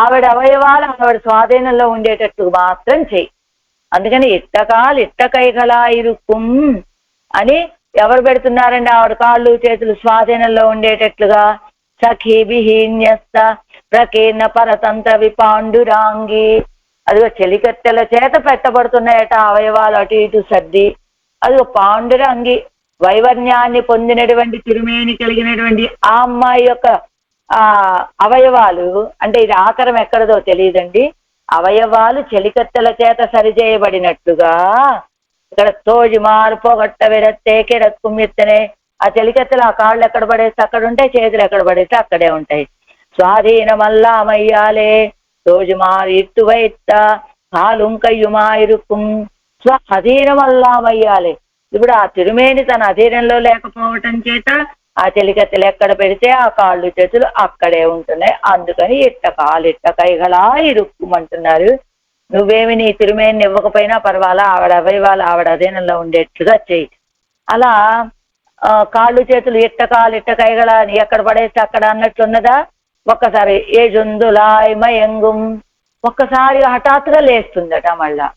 Speaker 1: ఆవిడ అవయవాలు ఆవిడ స్వాధీనంలో ఉండేటట్టు మాత్రం చెయ్యి. అందుకని ఇట్ట కైగళా ఇరుక్కుం అని ఎవరు పెడుతున్నారండి ఆవిడ కాళ్ళు చేతులు స్వాధీనంలో ఉండేటట్లుగా? సఖీభిహీన్యస్త ప్రకీర్ణ పరతంత్ర విపాండురాంగి. అదిగో చెలికత్తెల చేత పెట్టబడుతున్నాయట అవయవాలు అటు ఇటు సర్ది. అదిగో పాండురంగి వైవర్ణ్యాన్ని పొందినటువంటి తిరుమేని కలిగినటువంటి ఆ అమ్మాయి యొక్క అవయవాలు అంటే ఇది ఆకారం ఎక్కడదో తెలియదండి. అవయవాలు చెలికత్తెల చేత సరిచేయబడినట్టుగా ఇక్కడ తోజి మార్పోగట్ట వెరత్తే కిడక్కుం ఎత్తనే. ఆ చెలికత్తెలు ఆ కాళ్ళు ఎక్కడ పడేస్తే అక్కడ ఉంటాయి, చేతులు ఎక్కడ పడేస్తే అక్కడే ఉంటాయి. స్వాధీనమల్లామయ్యాలే తోజుమారు ఇట్టు వైత్త కాలుంకయ్యుమాయిరుక్కుం. అధీనమల్లామయ్యాలే. ఇప్పుడు ఆ తిరుమేని తన అధీనంలో లేకపోవటం చేత ఆ చెలికత్తెలు ఎక్కడ పెడితే ఆ కాళ్ళు చేతులు అక్కడే ఉంటున్నాయి. అందుకని ఇట్ట కైగళా ఇరుక్కుమంటున్నారు. నువ్వేమి నీ తిరుమేని ఇవ్వకపోయినా పర్వాలా, ఆవిడ అవయవాలు ఆవిడ అధీనంలో ఉండేట్టుగా చెయ్యి. అలా కాళ్ళు చేతులు ఇట్ట కైగళ ఎక్కడ పడేస్తే అక్కడ అన్నట్లున్నదా? ఒక్కసారి ఏ జుందులాయ్ మయంగుం ఒక్కసారిగా హఠాత్తుగా లేస్తుందట మళ్ళా.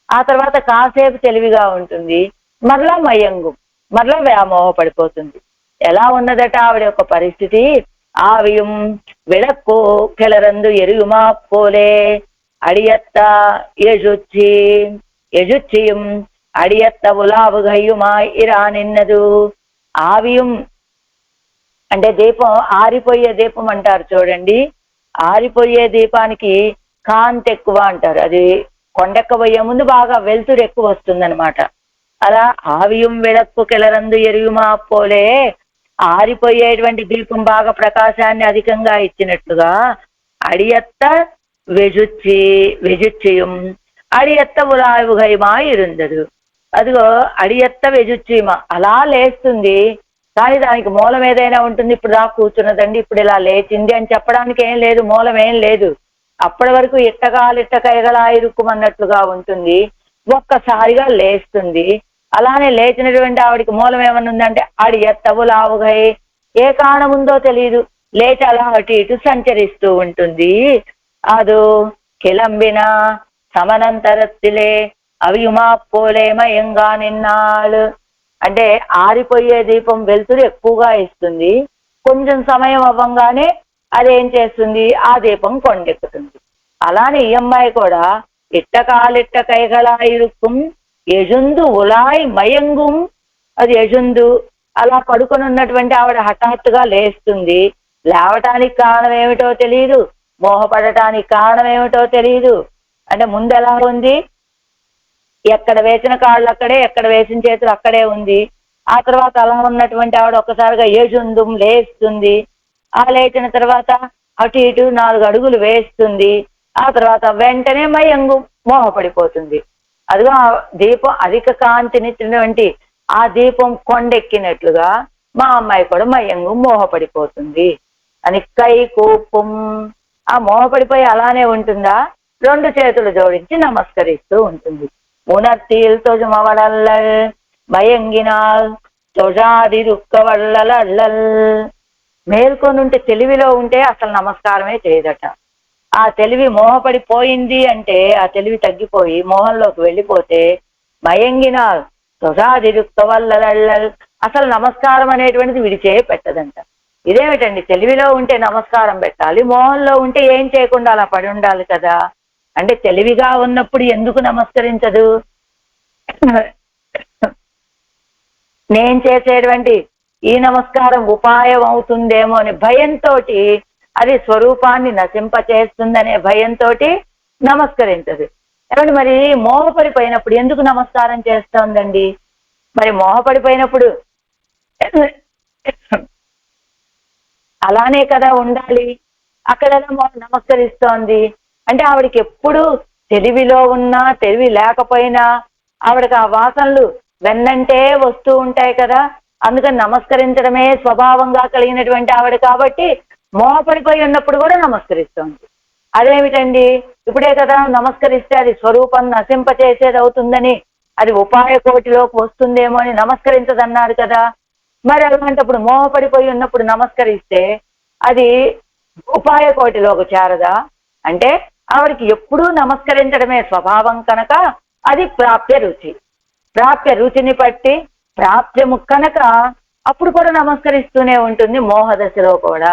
Speaker 1: ఆ తర్వాత కాసేపు తెలివిగా ఉంటుంది, మరలా మయంగు, మరలా వ్యామోహ పడిపోతుంది. ఎలా ఉన్నదట ఆవిడ యొక్క పరిస్థితి? ఆవియం విளக்கோ కెలరందు ఎరియుమా పోలే అడియత్త ఎజుచ్చి ఎజుచ్చియం అడియత్త ఉలావుగయ్యుమా ఇరా నిన్నదు. ఆవియం అంటే దీపం, ఆరిపోయే దీపం అంటారు చూడండి. ఆరిపోయే దీపానికి కాంతి ఎక్కువ అంటారు. అది కొండెక్కబోయే ముందు బాగా వెలుతురు ఎక్కువ వస్తుందన్నమాట. అలా ఆవియం విளக்கு కెలరందు ఎరియుమా పోలే, ఆరిపోయేటువంటి దీపం బాగా ప్రకాశాన్ని అధికంగా ఇచ్చినట్లుగా అడియత్త వెజుచ్చియం అడియత్త ఉలావుగైమా ఇరుందదు. అదిగో అడియత్త వెజుచ్చిమ అలా లేస్తుంది, కానీ దానికి మూలం ఏదైనా ఉంటుంది. ఇప్పుడు దా కూర్చున్నదండి, ఇప్పుడు ఇలా లేచింది అని చెప్పడానికి ఏం లేదు, మూలం ఏం లేదు. అప్పటి వరకు ఇట్టకాలిట్ట కైగలా ఇరుక్కుమన్నట్లుగా ఉంటుంది, ఒక్కసారిగా లేస్తుంది. అలానే లేచినటువంటి ఆవిడికి మూలం ఏమన్నా ఉందంటే అడియత్తవులావుగై, ఏ కారణం ఉందో తెలియదు, లేచి అలా అటు ఇటు సంచరిస్తూ ఉంటుంది. అదో కిలంబిన సమనంతరత్తిలే అవియుమా పోలేమయంగా నిన్నాళ్ళు. అంటే ఆరిపోయే దీపం వెలుతురు ఎక్కువగా ఇస్తుంది, కొంచెం సమయం అవ్వంగానే అదేం చేస్తుంది, ఆ దీపం కొండెక్కుతుంది. అలానే ఈ అమ్మాయి కూడా ఇట్టకాలిట్ట కైగలా ఇరుక్కుం యజుందు ఉలాయ్ మయంగుం. అది యజుందు, అలా పడుకొని ఉన్నటువంటి ఆవిడ హఠాత్తుగా లేస్తుంది. లేవటానికి కారణం ఏమిటో తెలియదు, మోహపడటానికి కారణం ఏమిటో తెలియదు. అంటే ముందు ఎలా ఉంది, ఎక్కడ వేసిన కాళ్ళు అక్కడే, ఎక్కడ వేసిన చేతులు అక్కడే ఉంది. ఆ తర్వాత అలా ఉన్నటువంటి ఆవిడ ఒక్కసారిగా యజుందుం లేస్తుంది. ఆ లేచిన తర్వాత అటు ఇటు 4 అడుగులు వేస్తుంది. ఆ తర్వాత వెంటనే మయంగు, మోహపడిపోతుంది. అదిగో ఆ దీపం అధిక కాంతినిచ్చినటువంటి ఆ దీపం కొండెక్కినట్లుగా మా అమ్మాయి కూడా మయంగు మోహపడిపోతుంది అని. కై కూపం, ఆ మోహపడిపోయి అలానే ఉంటుందా, 2 చేతులు జోడించి నమస్కరిస్తూ ఉంటుంది. ఉనర్తీల్ తొజుమవడల్లల్ మయంగినాల్ తొజాదిరుక్కవళ్ళలల్లల్. మేల్కొనుంటే, తెలివిలో ఉంటే అసలు నమస్కారమే చేయదట. ఆ తెలివి మోహపడిపోయింది అంటే, ఆ తెలివి తగ్గిపోయి మోహంలోకి వెళ్ళిపోతే మయంగినాల్ తొజాదిరుక్కవళ్ళలల్లల్, అసలు నమస్కారం అనేటువంటిది విడిచే పెట్టదంట. ఇదేమిటండి, తెలివిలో ఉంటే నమస్కారం పెట్టాలి, మోహంలో ఉంటే ఏం చేయకుండా అలా పడి ఉండాలి కదా. అంటే తెలివిగా ఉన్నప్పుడు ఎందుకు నమస్కరించదు? నేను చేసేటువంటి ఈ నమస్కారం ఉపాయం అవుతుందేమో అని భయంతో, అది స్వరూపాన్ని నశింపచేస్తుందనే భయంతో నమస్కరించదు. ఏమంటే మరి మోహపడిపోయినప్పుడు ఎందుకు నమస్కారం చేస్తోందండి? మరి మోహపడిపోయినప్పుడు అలానే కదా ఉండాలి, అక్కడ నమస్కరిస్తోంది అంటే ఆవిడకి ఎప్పుడు తెలివిలో ఉన్నా తెలివి లేకపోయినా ఆవిడకి ఆ వాసనలు వెన్నంటే వస్తూ ఉంటాయి కదా. అందుకని నమస్కరించడమే స్వభావంగా కలిగినటువంటి ఆవిడ కాబట్టి మోహపడిపోయి ఉన్నప్పుడు కూడా నమస్కరిస్తోంది. అదేమిటండి, ఇప్పుడే కదా నమస్కరిస్తే అది స్వరూపం నశింపచేసేది అవుతుందని, అది ఉపాయ కోటిలోకి వస్తుందేమో అని నమస్కరించదన్నారు కదా. మరి అలాంటప్పుడు మోహపడిపోయి ఉన్నప్పుడు నమస్కరిస్తే అది ఉపాయ కోటిలోకి చేరదా? అంటే ఆవిడికి ఎప్పుడూ నమస్కరించడమే స్వభావం కనుక అది ప్రాప్య రుచి. ప్రాప్య రుచిని బట్టి ప్రాప్యము కనుక అప్పుడు కూడా నమస్కరిస్తూనే ఉంటుంది మోహదశలో కూడా.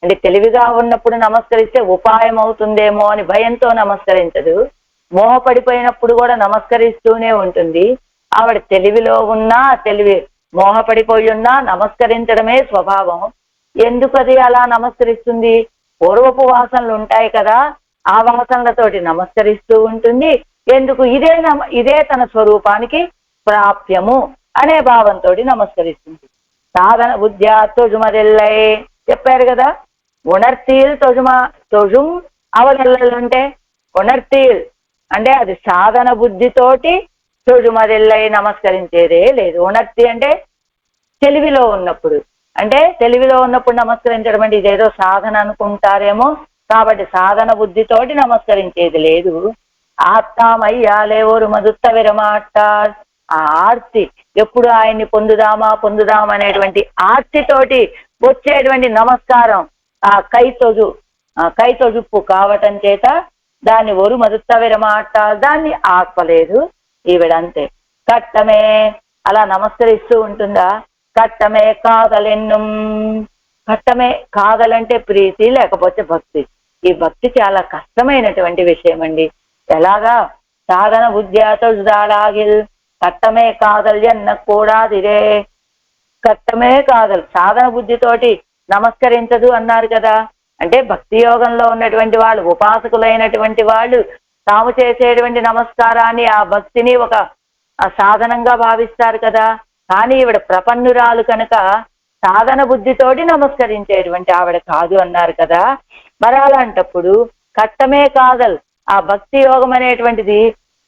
Speaker 1: అంటే తెలివిగా ఉన్నప్పుడు నమస్కరిస్తే ఉపాయం అవుతుందేమో అని భయంతో నమస్కరించదు, మోహపడిపోయినప్పుడు కూడా నమస్కరిస్తూనే ఉంటుంది. ఆవిడ తెలివిలో ఉన్నా తెలివి మోహపడిపోయి ఉన్నా నమస్కరించడమే స్వభావం. ఎందుకు అది అలా నమస్కరిస్తుంది? పూర్వపు వాసనలు ఉంటాయి కదా, ఆ వాసనలతోటి నమస్కరిస్తూ ఉంటుంది. ఎందుకు? ఇదే తన స్వరూపానికి ప్రాప్యము అనే భావంతో నమస్కరిస్తుంది. సాధన బుద్ధ్యా తొజుమదెల్లై చెప్పారు కదా. ఉణర్తీల్ తొజుం అవదెల్లంటే ఉణర్తీల్ అంటే అది సాధన బుద్ధితోటి తొజుమదెల్లై నమస్కరించేదే లేదు. ఉణర్తి అంటే తెలివిలో ఉన్నప్పుడు, అంటే తెలివిలో ఉన్నప్పుడు నమస్కరించడం అంటే ఇదేదో సాధన అనుకుంటారేమో, కాబట్టి సాధన బుద్ధితోటి నమస్కరించేది లేదు. ఆత్తామయ్యాలే ఓరు మదుత్త విరమాట్టార్, ఆ ఆర్తి ఎప్పుడు ఆయన్ని పొందుదామా అనేటువంటి ఆర్తితోటి వచ్చేటువంటి నమస్కారం ఆ కైతొజుప్పు కావటం చేత దాన్ని ఒరు మరుత్తవిరమాటాలు దాన్ని ఆపలేదు ఈవిడంతే. కట్టమే అలా నమస్కరిస్తూ ఉంటుందా? కట్టమే కాదలెన్ను. కట్టమే కాదలంటే ప్రీతి లేకపోతే భక్తి. ఈ భక్తి చాలా కష్టమైనటువంటి విషయం అండి. ఎలాగా? సాధన బుద్ధ్యాతొడాగిల్ కట్టమే కాదల్ ఎన్న కూడాదిరే. కట్టమే కాదల్ సాధన బుద్ధితోటి నమస్కరించదు అన్నారు కదా. అంటే భక్తి యోగంలో ఉన్నటువంటి వాళ్ళు, ఉపాసకులైనటువంటి వాళ్ళు తాము చేసేటువంటి నమస్కారాన్ని, ఆ భక్తిని ఒక సాధనంగా భావిస్తారు కదా. కానీ ఈవిడ ప్రపన్నురాలు కనుక సాధన బుద్ధితోటి నమస్కరించేటువంటి ఆవిడ కాదు అన్నారు కదా. మరి అలాంటప్పుడు కట్టమే కాదల్, ఆ భక్తి యోగం అనేటువంటిది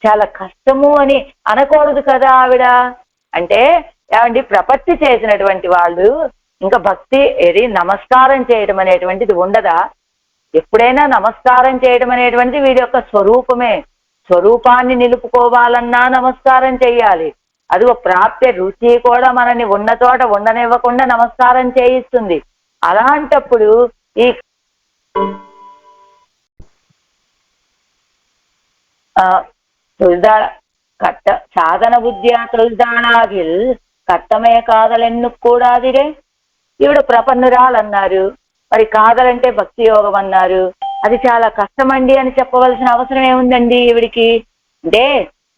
Speaker 1: చాలా కష్టము అని అనకూడదు కదా ఆవిడ. అంటే ఏమండి, ప్రపత్తి చేసినటువంటి వాళ్ళు ఇంకా భక్తి ఏది నమస్కారం చేయడం అనేటువంటిది ఉండదా? ఎప్పుడైనా నమస్కారం చేయడం అనేటువంటిది వీడి యొక్క స్వరూపమే. స్వరూపాన్ని నిలుపుకోవాలన్నా నమస్కారం చెయ్యాలి. అది ఒక ప్రాప్య రుచి కూడా మనని ఉన్న చోట ఉండనివ్వకుండా నమస్కారం చేయిస్తుంది. అలాంటప్పుడు ఈ కట్ట సాధన బుద్ధియా తొలిదానాగిల్ కట్టమే కాదలెన్ను కూడాదిరే. ఈవిడ ప్రపన్నురాలన్నారు, మరి కాదలంటే భక్తి యోగం అన్నారు. అది చాలా కష్టమండి అని చెప్పవలసిన అవసరం ఏముందండి ఈవిడికి? అంటే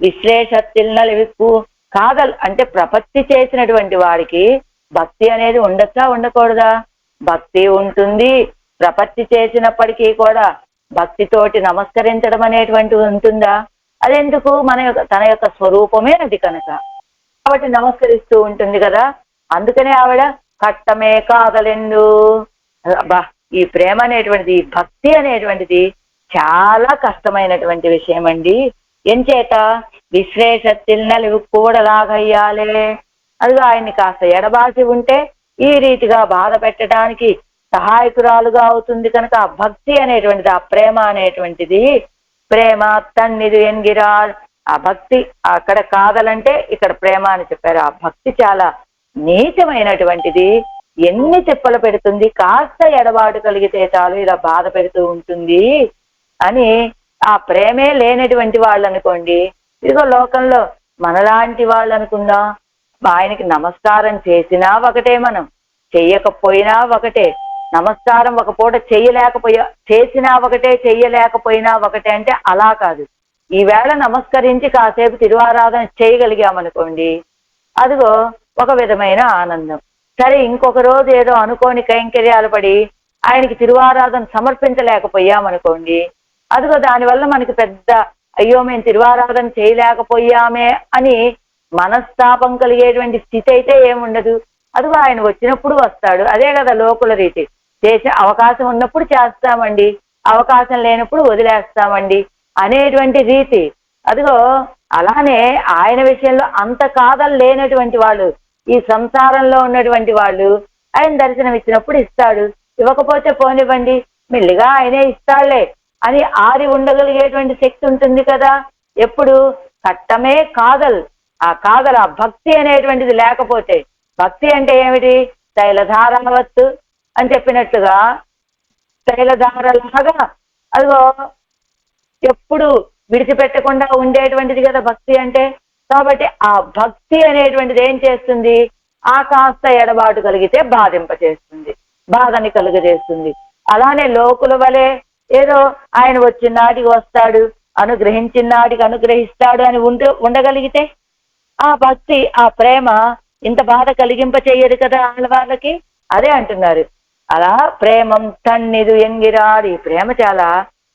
Speaker 1: విశ్లేషత్తిల్నలివిక్కు కాదల్ అంటే ప్రపత్తి చేసినటువంటి వాడికి భక్తి అనేది ఉండొచ్చా ఉండకూడదా? భక్తి ఉంటుంది. ప్రపత్తి చేసినప్పటికీ కూడా భక్తితోటి నమస్కరించడం అనేటువంటిది ఉంటుందా? అదెందుకు? తన యొక్క స్వరూపమే అది కనుక, కాబట్టి నమస్కరిస్తూ ఉంటుంది కదా. అందుకనే ఆవిడ కట్టమే కాదలెందు. అబ్బా, ఈ ప్రేమ అనేటువంటిది, భక్తి అనేటువంటిది చాలా కష్టమైనటువంటి విషయం అండి. ఎంచేత విశ్లేషత్తిల్ నలివి కూడలాగయ్యాలే. అదిగా ఆయన్ని కాస్త ఎడబాసి ఉంటే ఈ రీతిగా బాధ పెట్టడానికి సహాయకురాలుగా అవుతుంది కనుక ఆ భక్తి అనేటువంటిది, ఆ ప్రేమ అనేటువంటిది, ప్రేమ తన్నిది ఎన్గిరా. ఆ భక్తి అక్కడ కాదలంటే ఇక్కడ ప్రేమ అని చెప్పారు. ఆ భక్తి చాలా నీచమైనటువంటిది. ఎన్ని తిప్పలు పెడుతుంది, కాస్త ఎడబాటు కలిగితే చాలు ఇలా బాధ పెడుతూ ఉంటుంది అని. ఆ ప్రేమే లేనటువంటి వాళ్ళు అనుకోండి, ఇదిగో లోకంలో మనలాంటి వాళ్ళు అనుకుందాం, ఆయనకి నమస్కారం చేసినా ఒకటే, మనం చెయ్యకపోయినా ఒకటే. నమస్కారం ఒక పూట చేసినా ఒకటే, చెయ్యలేకపోయినా ఒకటే. అంటే అలా కాదు. ఈవేళ నమస్కరించి కాసేపు తిరువారాధన చేయగలిగామనుకోండి, అదిగో ఒక విధమైన ఆనందం. సరే, ఇంకొక రోజు ఏదో అనుకోని కైంకర్యాలు పడి ఆయనకి తిరువారాధన సమర్పించలేకపోయామనుకోండి, అదిగో దానివల్ల మనకి పెద్ద అయ్యో మేము తిరువారాధన చేయలేకపోయామే అని మనస్తాపం కలిగేటువంటి స్థితి అయితే ఏముండదు. అదిగో ఆయన వచ్చినప్పుడు వస్తాడు, అదే కదా లోకుల రీతి. చేసే అవకాశం ఉన్నప్పుడు చేస్తామండి, అవకాశం లేనప్పుడు వదిలేస్తామండి అనేటువంటి రీతి. అదిగో అలానే ఆయన విషయంలో అంత కాదలు లేనటువంటి వాళ్ళు, ఈ సంసారంలో ఉన్నటువంటి వాళ్ళు ఆయన దర్శనం ఇచ్చినప్పుడు ఇస్తాడు, ఇవ్వకపోతే పోనివ్వండి మెల్లిగా ఆయనే ఇస్తాడులే అని ఆరి ఉండగలిగేటువంటి శక్తి ఉంటుంది కదా. ఎప్పుడు కట్టమే కాదల్, ఆ కాదల్, ఆ భక్తి అనేటువంటిది లేకపోతే, భక్తి అంటే ఏమిటి? తైలధారవత్తు అని చెప్పినట్లుగా తైలధారలాగా అదిగో ఎప్పుడు విడిచిపెట్టకుండా ఉండేటువంటిది కదా భక్తి అంటే. కాబట్టి ఆ భక్తి అనేటువంటిది ఏం చేస్తుంది? ఆ కాస్త ఎడబాటు కలిగితే బాధింపచేస్తుంది, బాధని కలుగజేస్తుంది. అలానే లోకుల వలె ఏదో ఆయన వచ్చిన నాటికి వస్తాడు, అనుగ్రహించిన నాటికి అనుగ్రహిస్తాడు అని ఉండగలిగితే ఆ భక్తి, ఆ ప్రేమ ఇంత బాధ కలిగింప చెయ్యదు కదా వాళ్ళకి. అదే అంటున్నారు, అలా ప్రేమం తన్నిదు ఎంగిరాడు. ఈ ప్రేమ చాలా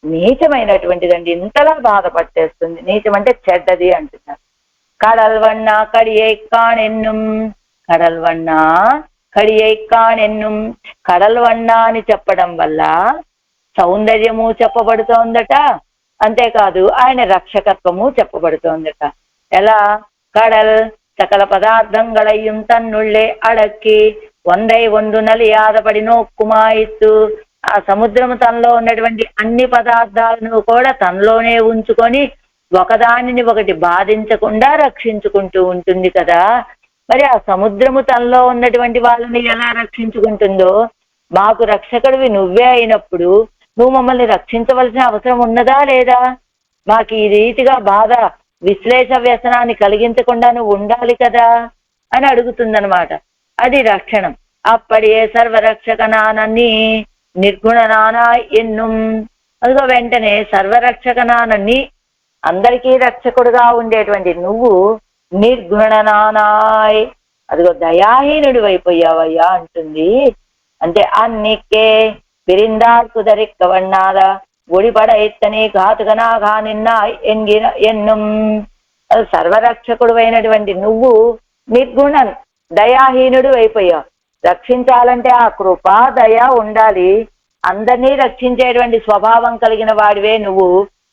Speaker 1: నీచమైనటువంటిదండి, ఇంతలా బాధ పట్టేస్తుంది. నీచం అంటే చెడ్డది అంటున్నారు. కడల్వన్నా కడియైక్కాణెన్నుం, కడల్వన్నా కడియైక్కాణెన్నుం. కడల్వన్నా అని చెప్పడం వల్ల సౌందర్యము చెప్పబడుతోందట, అంతేకాదు ఆయన రక్షకత్వము చెప్పబడుతోందట. ఎలా? కడల్ సకల పదార్థంగళయ్యం తన్నుళ్ళే అడక్కి వందై వందు నలియాదపడి నోక్కుమాయిత్తు. ఆ సముద్రము తనలో ఉన్నటువంటి అన్ని పదార్థాలను కూడా తనలోనే ఉంచుకొని ఒకదానిని ఒకటి బాధించకుండా రక్షించుకుంటూ ఉంటుంది కదా. మరి ఆ సముద్రము తనలో ఉన్నటువంటి వాళ్ళని ఎలా రక్షించుకుంటుందో, మాకు రక్షకుడివి నువ్వే అయినప్పుడు నువ్వు మమ్మల్ని రక్షించవలసిన అవసరం ఉన్నదా లేదా? మాకు ఈ రీతిగా బాధ విశ్లేష వ్యసనాన్ని కలిగించకుండా నువ్వు ఉండాలి కదా అని అడుగుతుందనమాట. అది రక్షణం. అప్పడియే సర్వరక్షకనానన్ని నిర్గుణనానా ఎన్నుం. అదిగో వెంటనే సర్వరక్షకనానన్ని, అందరికీ రక్షకుడుగా ఉండేటువంటి నువ్వు నిర్గుణనానాయ్, అదిగో దయాహీనుడు అయిపోయావయ్యా అంటుంది. అంటే అన్నికే పిరిందార్ కుదరిక్కవన్నాద ఒడిపడ ఎత్తని ఘాతుకనాగా నిన్న ఎంగిన ఎన్నుం. సర్వరక్షకుడు అయినటువంటి నువ్వు నిర్గుణన్, దయాహీనుడు అయిపోయావు. రక్షించాలంటే ఆ కృపా దయ ఉండాలి. అందరినీ రక్షించేటువంటి స్వభావం కలిగిన వాడివే నువ్వు.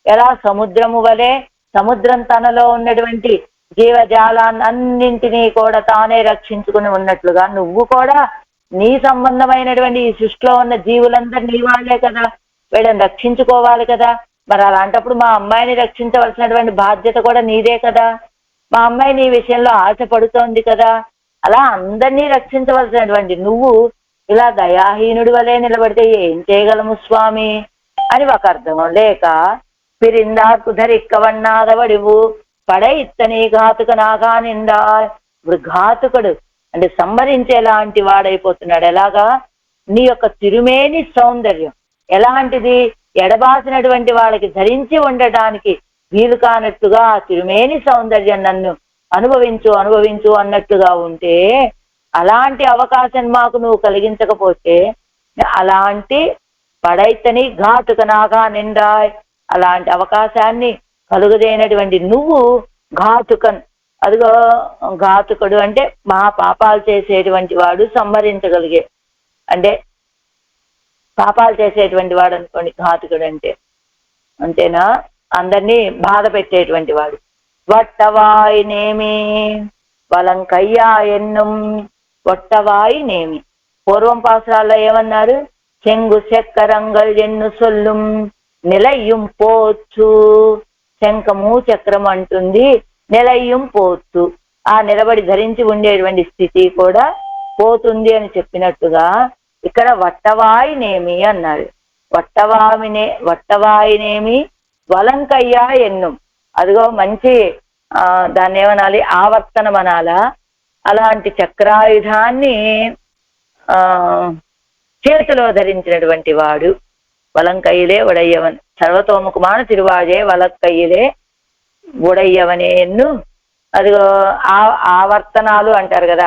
Speaker 1: ఎలా సముద్రము వలె సముద్రం తనలో ఉన్నటువంటి జీవజాలాన్నింటినీ కూడా తానే రక్షించుకుని ఉన్నట్లుగా నువ్వు కూడా నీ సంబంధమైనటువంటి ఈ సృష్టిలో ఉన్న జీవులందరూ నీ వాళ్ళే కదా, వీళ్ళని రక్షించుకోవాలి కదా. మరి అలాంటప్పుడు మా అమ్మాయిని రక్షించవలసినటువంటి బాధ్యత కూడా నీదే కదా. మా అమ్మాయి నీ విషయంలో ఆశపడుతోంది కదా. అలా అందరినీ రక్షించవలసినటువంటి నువ్వు ఇలా దయాహీనుడి వలె నిలబడితే ఏం చేయగలము స్వామి అని ఒక అర్థం. లేక పిరిందాకు ధరిక్కవన్నాదవడివు పడ ఇత్తని ఘాతుక నాగా నిండా. ఇప్పుడు ఘాతుకుడు అంటే సంహరించేలాంటి వాడైపోతున్నాడు. ఎలాగా? నీ యొక్క తిరుమేని సౌందర్యం ఎలాంటిది? ఎడబాసినటువంటి వాళ్ళకి ధరించి ఉండటానికి వీలు కానట్టుగా ఆ తిరుమేని సౌందర్యం నన్ను అనుభవించు అనుభవించు అన్నట్టుగా ఉంటే, అలాంటి అవకాశం మాకు నువ్వు కలిగించకపోతే, అలాంటి పడైతని ఘాతుక నాగా నిండా, అలాంటి అవకాశాన్ని కలుగదేనటువంటి నువ్వు ఘాతుకన్. అదిగో ఘాతుకుడు అంటే మహా పాపాలు చేసేటువంటి వాడు, సంహరించగలిగే అంటే పాపాలు చేసేటువంటి వాడు అనుకోండి ఘాతుకుడు అంటే. అంతేనా? అందరినీ బాధ పెట్టేటువంటి వాడు. వట్టవాయి నేమి వలంకయ్యా ఎన్నుం. వట్టవాయి నేమి పూర్వం పాసరాల్లో ఏమన్నారు? చెంగు చక్కరంగల్ ఎన్ను సొల్లుం నిలయ్యం పోచ్చు. శంఖము చక్రం అంటుంది, నిలయ్యం పోచ్చు. ఆ నిలబడి ధరించి ఉండేటువంటి స్థితి కూడా పోతుంది అని చెప్పినట్టుగా ఇక్కడ వట్టవాయి నేమి అన్నారు. వట్టవాయి నేమి వలంకయ్యా ఎన్నుం. అదిగో మంచి దాన్ని ఏమనాలి? ఆవర్తనం అనాలా? అలాంటి చక్రాయుధాన్ని చేతిలో ధరించినటువంటి వాడు. వలంకయ్యలే ఉడయ్యవన్ సర్వతోముఖమాన తిరువాజే వలంకయ్యలే ఉడయ్యవనే ఎన్ను. అదిగో ఆవర్తనాలు అంటారు కదా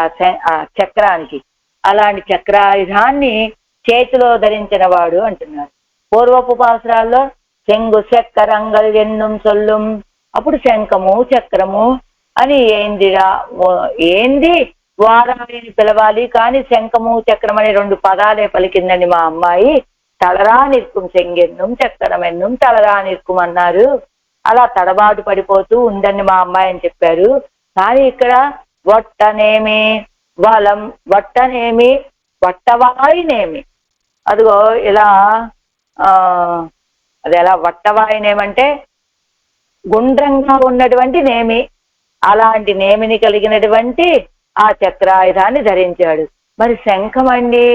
Speaker 1: ఆ చక్రానికి. అలాంటి చక్రాయుధాన్ని చేతిలో ధరించిన వాడు అంటున్నారు. పూర్వపు పాసరాల్లో చెంగు చక్కరంగల్ ఎన్నుం సొల్లుం. అప్పుడు శంఖము చక్రము అని ఏందిరా, ఏంది వారాయని పిలవాలి కానీ శంఖము చక్రం అనే రెండు పదాలే పలికిందండి మా అమ్మాయి. తలరా నిற்கும் చెంగెన్నుం చక్రమెన్నుం తలరా నిற்கும் అన్నారు. అలా తడబాటు పడిపోతూ ఉందండి మా అమ్మాయి అని చెప్పారు. కానీ ఇక్కడ వట్టనేమి వలం, వట్టనేమి వట్టవాయినేమి. అదిగో ఇలా అది ఎలా వట్టవాయినేమంటే గుండ్రంగా ఉన్నటువంటి నేమి, అలాంటి నేమిని కలిగినటువంటి ఆ చక్రాయుధాన్ని ధరించాడు. మరి శంఖం అండి,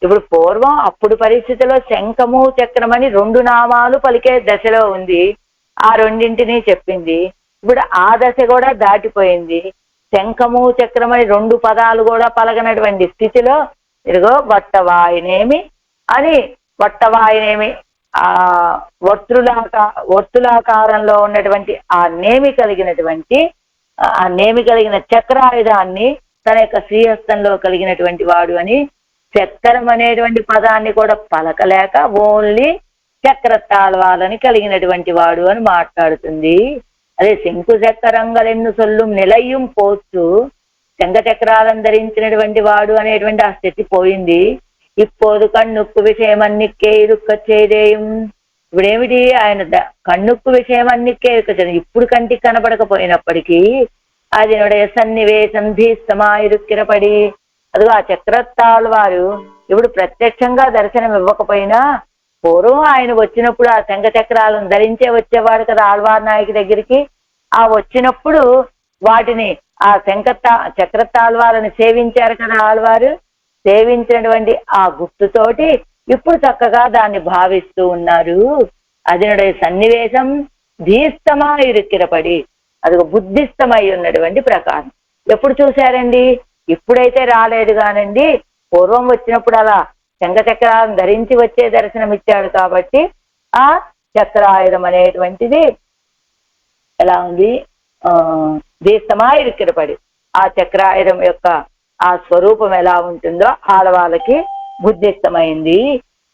Speaker 1: ఇప్పుడు పూర్వం అప్పుడు పరిస్థితిలో శంఖము చక్రమని రెండు నామాలు పలికే దశలో ఉంది. ఆ రెండింటినీ చెప్పింది. ఇప్పుడు ఆ దశ కూడా దాటిపోయింది. శంఖము చక్రమని రెండు పదాలు కూడా పలకనటువంటి స్థితిలో ఇదిగో వట్టవాయినేమి అని, వట్టవాయినేమి ఆ వర్తులాకారంలో ఉన్నటువంటి ఆ నేమి కలిగినటువంటి ఆ నేమి కలిగిన చక్రాయుధాన్ని తన యొక్క శ్రీహస్తంలో కలిగినటువంటి వాడు అని, చక్రం అనేటువంటి పదాన్ని కూడా పలకలేక ఓన్లీ చక్రతాళ్వాలని కలిగినటువంటి వాడు అని మాట్లాడుతుంది. అదే శంకు చక్రంగలెన్ను సొల్లు నిలయ్యం పోచ్చు, శంఖ చక్రాలను ధరించినటువంటి వాడు అనేటువంటి ఆ స్థితి పోయింది. ఇప్పోదు కన్నుక్కు విషయం అన్నిక్కే ఇరుక్క చేదేయం. ఇప్పుడేమిటి? ఆయన కన్నుక్కు విషయం అన్నిక్కే ఇరుక్క. ఇప్పుడు కంటికి కనపడకపోయినప్పటికీ అది నుடைய సన్నివేశం ధీస్తమాయిరుక్కిరపడి, అదిగో ఆ చక్రతాళ్ వారు ఇప్పుడు ప్రత్యక్షంగా దర్శనం ఇవ్వకపోయినా పూర్వం ఆయన వచ్చినప్పుడు ఆ శంఖ చక్రాలను ధరించే వచ్చేవాడు కదా ఆళ్వార్ నాయకి దగ్గరికి. ఆ వచ్చినప్పుడు వాటిని ఆ చక్రతాళ్వారిని సేవించారు కదా ఆళ్వారు. సేవించినటువంటి ఆ గుర్తుతోటి ఇప్పుడు చక్కగా దాన్ని భావిస్తూ ఉన్నారు. అదినుடைய సన్నివేశం ధీస్తమా ఇరుక్కిరపడి, అది బుద్ధిస్తమై ఉన్నటువంటి ప్రకారం. ఎప్పుడు చూశారండి? ఇప్పుడైతే రాలేదు కానండి, పూర్వం వచ్చినప్పుడు అలా శంఖచక్రాలను ధరించి వచ్చే దర్శనం ఇచ్చాడు కాబట్టి ఆ చక్రాయుధం అనేటువంటిది ఎలా ఉంది? ధీస్తమా ఇరుక్కిరపడి, ఆ చక్రాయుధం యొక్క ఆ స్వరూపం ఎలా ఉంటుందో ఆడవాళ్ళకి బుద్ధిస్తమైంది.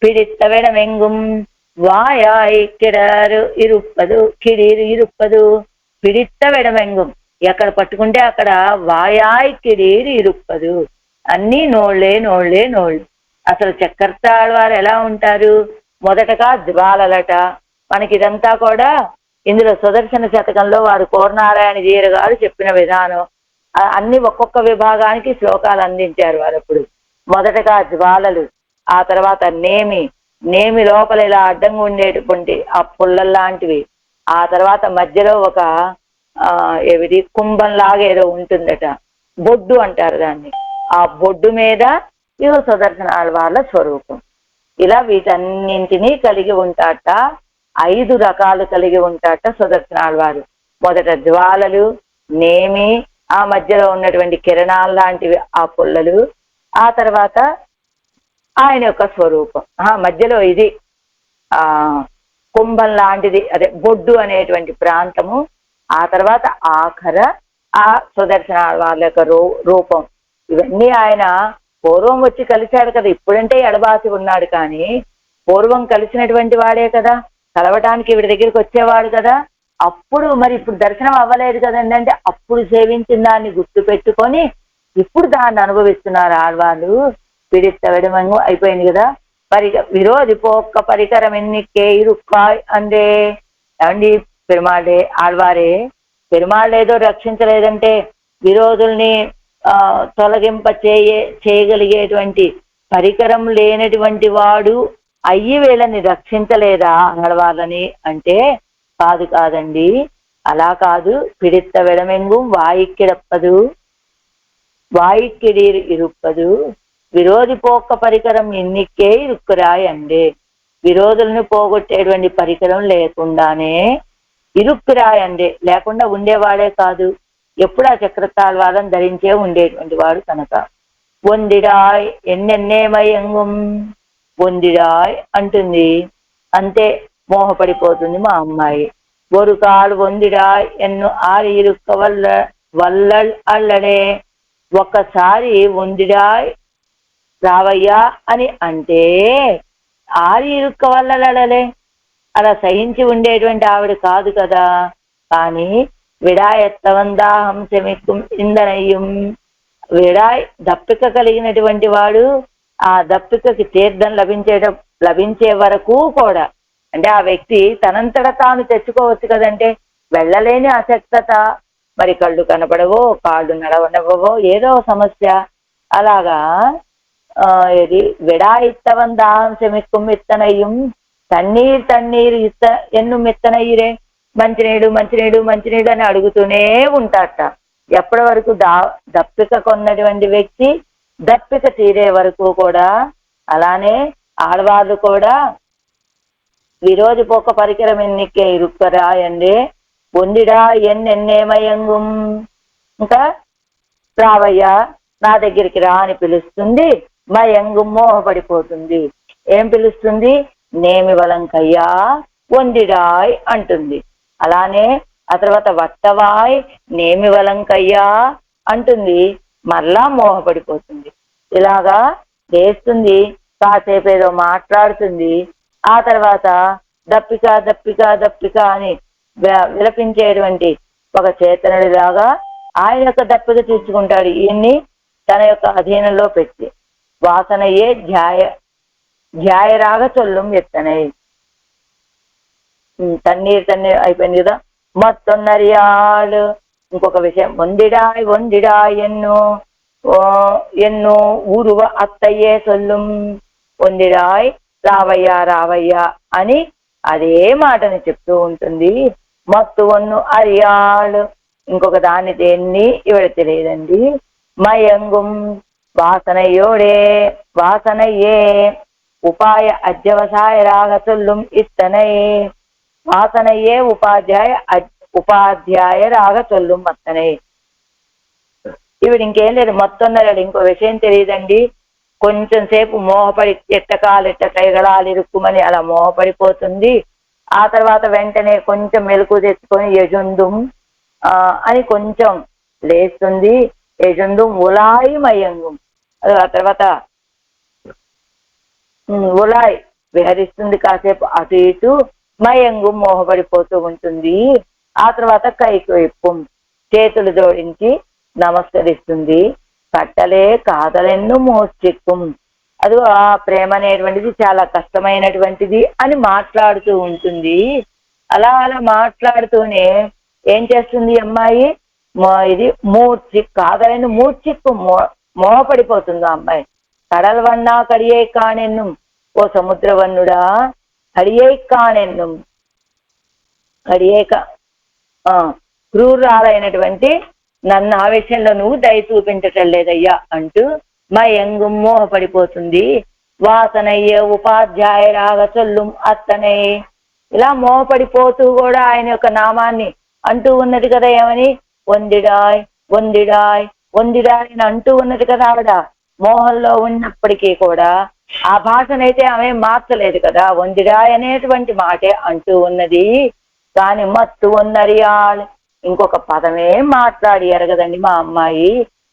Speaker 1: పిడిత్త వెడమెంగుం వాయాయి కిడారు ఇరుప్పదు కిడీరు ఇరుప్పదు. పిడిత్త వెడమెంగుం, ఎక్కడ పట్టుకుంటే అక్కడ వాయాయి కిడీరు ఇరుప్పదు. అన్నీ నోళ్లే నోళ్లే నోళ్ళు. అసలు చక్రతాళ్ వారు ఎలా ఉంటారు? మొదటగా జ్వాలలట. మనకి ఇదంతా కూడా ఇందులో సుదర్శన శతకంలో వారు కోరనారాయణ జీర గారు చెప్పిన విధానం. అన్ని ఒక్కొక్క విభాగానికి శ్లోకాలు అందించారు వారు. అప్పుడు మొదటగా జ్వాలలు, ఆ తర్వాత నేమి లోపల ఇలా అడ్డంగా ఉండేటువంటి ఆ పుల్లల్లాంటివి, ఆ తర్వాత మధ్యలో ఒక ఏమిటి కుంభంలాగా ఏదో ఉంటుందట, బొడ్డు అంటారు దాన్ని. ఆ బొడ్డు మీద ఇవి సుదర్శన వాళ్ళ స్వరూపం. ఇలా వీటన్నింటినీ కలిగి ఉంటాట. 5 రకాలు కలిగి ఉంటాట సుదర్శన వారు. మొదట జ్వాలలు, నేమి, ఆ మధ్యలో ఉన్నటువంటి కిరణాలు లాంటివి ఆ పుల్లలు, ఆ తర్వాత ఆయన యొక్క స్వరూపం, మధ్యలో ఇది కుంభం లాంటిది, అదే బొడ్డు అనేటువంటి ప్రాంతము, ఆ తర్వాత ఆఖర ఆ సుదర్శన వాళ్ళ యొక్క రూపం. ఇవన్నీ ఆయన పూర్వం వచ్చి కలిశాడు కదా. ఇప్పుడంటే ఎడబాసి ఉన్నాడు, కానీ పూర్వం కలిసినటువంటి వాడే కదా, కలవటానికి వీడి దగ్గరికి వచ్చేవాడు కదా. అప్పుడు మరి ఇప్పుడు దర్శనం అవ్వలేదు కదండి, అంటే అప్పుడు సేవించిన దాన్ని గుర్తు పెట్టుకొని ఇప్పుడు దాన్ని అనుభవిస్తున్నారు ఆళ్వాళ్ళు. పిడిత్త వెడమంగు అయిపోయింది కదా. విరోధి పోక్క పరికరం ఎన్నికే ఇరుక్కాయ్ అందే. ఏమండి, పెరుమాళ్ళే ఆళ్వారే, పెరుమాళ్ళేదో రక్షించలేదంటే విరోధుల్ని తొలగింప చేయగలిగేటువంటి పరికరం లేనటువంటి వాడు అయ్యి వీళ్ళని రక్షించలేదా ఆడవాళ్ళని అంటే కాదండి, అలా కాదు. పిడిత్త వెడమెంగుం వాయిక్కిడప్పదు వాయిక్కిడీరు ఇరుప్పదు. విరోధి పోక్క పరికరం ఎన్నికే ఇరుక్కురాయి అండే. విరోధుల్ని పోగొట్టేటువంటి పరికరం లేకుండానే ఇరుక్కురాయి అండే, లేకుండా ఉండేవాడే కాదు. ఎప్పుడు ఆ చక్రతాళ్వాలను ధరించే ఉండేటువంటి వాడు కనుక. ఒందిడాయ్ ఎన్నెన్నేమయంగుం, ఒందిడాయ్ అంటుంది, అంతే మోహపడిపోతుంది మా అమ్మాయి. ஒரு கால் ఒందిడాయ్ ఎన్ను ఆరి ఇరుక్క వల్లల్ అల్లడే. ఒక్కసారి ఒందిడాయ్ రావయ్యా అని అంటే ఆరి ఇరుక్క వల్లలడలే, అలా సహించి ఉండేటువంటి ఆవిడ కాదు కదా. కానీ విడాయత్తవందాహం శమిక్కుం ఇందనయ్యం, విడాయ్ దప్పిక కలిగినటువంటి వాడు ఆ దప్పికకి తీర్థం లభించే వరకు కూడా, అంటే ఆ వ్యక్తి తనంతట తాను తెచ్చుకోవచ్చు కదంటే వెళ్ళలేని అశక్తత, మరి కళ్ళు కనపడవో కాళ్ళు నడవనవో ఏదో సమస్య, అలాగా ఇది విడాయిత్తవన్ దాహం శమిక్కుం ఇత్తనయ్యం తన్నీరు ఎన్ను మిత్తనయ్యిరే. మంచినీడు మంచినీడు మంచినీడు అని అడుగుతూనే ఉంటాట. ఎప్పటి వరకు దప్పిక కొన్నటువంటి వ్యక్తి దప్పిక తీరే వరకు కూడా. అలానే ఆడవాళ్ళు కూడా విరోధి పోక పరికరం ఎన్నికే ఇరుక్కరాయండి. పొందిడా ఎన్నెన్నేమయంగుం, ఇంకా రావయ్యా నా దగ్గరికి రా అని పిలుస్తుంది. మయంగు మోహపడిపోతుంది. ఏం పిలుస్తుంది? నేమి వలంకయ్యా ఒందిడాయ్ అంటుంది. అలానే ఆ తర్వాత వట్టవాయ్ నేమి వలంకయ్యా అంటుంది, మరలా మోహపడిపోతుంది. ఇలాగా చేస్తుంది. కాసేపు ఏదో మాట్లాడుతుంది, ఆ తర్వాత దప్పిక దప్పిక దప్పిక అని విలపించేటువంటి ఒక చేతనుడిలాగా ఆయన యొక్క దప్పిక తీర్చుకుంటాడు. ఈయన్ని తన యొక్క అధీనంలో పెట్టి వాసనయే ధ్యాయరాగ చొల్లం ఎత్తనై. తన్నీరు అయిపోయింది కదా. మొత్తొన్నరియాళ్ళు ఇంకొక విషయం, ఒందిడాయ్ ఎన్నో ఊరువ అత్తయ్యే సొల్లుం. ఒందిడాయ్ రావయ్యా రావయ్యా అని అదే మాటని చెప్తూ ఉంటుంది. మత్తు ఒన్ను అరియాళ్ళు, ఇంకొక దాన్ని దేన్ని ఇవిడ తెలియదండి. మయంగుం వాసనయ్యే ఉపాయ అధ్యవసాయ రాగ చొల్లుం ఇత్తనే వాసనయే ఉపాధ్యాయ రాగ చొల్లుం అత్తనే. ఇవిడు ఇంకేం లేదు, మొత్తం ఇంకో విషయం తెలియదండి. కొంచెం సేపు మోహపడి ఎట్టకాలెట్ట కైగళాలిరుక్కుమని అలా మోహపడిపోతుంది. ఆ తర్వాత వెంటనే కొంచెం మెలకు తెచ్చుకొని యజుందుం అని కొంచెం లేస్తుంది. యజుందుం ఉలాయి మయంగుం, ఆ తర్వాత ఉలాయి విహరిస్తుంది, కాసేపు అటు ఇటు. మయంగుం మోహపడిపోతూ ఉంటుంది. ఆ తర్వాత కైకుయిప్పుం చేతులు జోడించి నమస్కరిస్తుంది. కట్టలే కాదలెన్ను మోచిక్కుం, అది ఆ ప్రేమ అనేటువంటిది చాలా కష్టమైనటువంటిది అని మాట్లాడుతూ ఉంటుంది. అలా అలా మాట్లాడుతూనే ఏం చేస్తుంది అమ్మాయి, ఇది కాదలని మూర్చిక్కు మోహపడిపోతుంది ఆ అమ్మాయి. కడల్వన్నా కడియై కాణెన్నుం, ఓ సముద్రవన్నుడా కడియై కాణెన్నుం, క్రూరాలైనటువంటి నన్ను ఆ విషయంలో నువ్వు దయ చూపించటం లేదయ్యా అంటూ మయంగుం మోహపడిపోతుంది. వాసనయ్య ఉపాధ్యాయ రాగ చొల్లుం అత్తనే, ఇలా మోహపడిపోతూ కూడా ఆయన యొక్క నామాన్ని అంటూ ఉన్నది కదా. ఏమని, వందిడాయ్ వందిడాయ్ వందిడాయ్ అని అంటూ ఉన్నది కదా ఆవిడ. మోహంలో ఉన్నప్పటికీ కూడా ఆ భాషనైతే ఆమె మార్చలేదు కదా, వందిడాయ్ అనేటువంటి మాటే అంటూ ఉన్నది. కానీ మత్తు ఉన్నరియాళ్, ఇంకొక పదమే మాట్లాడి ఎరగదండి మా అమ్మాయి.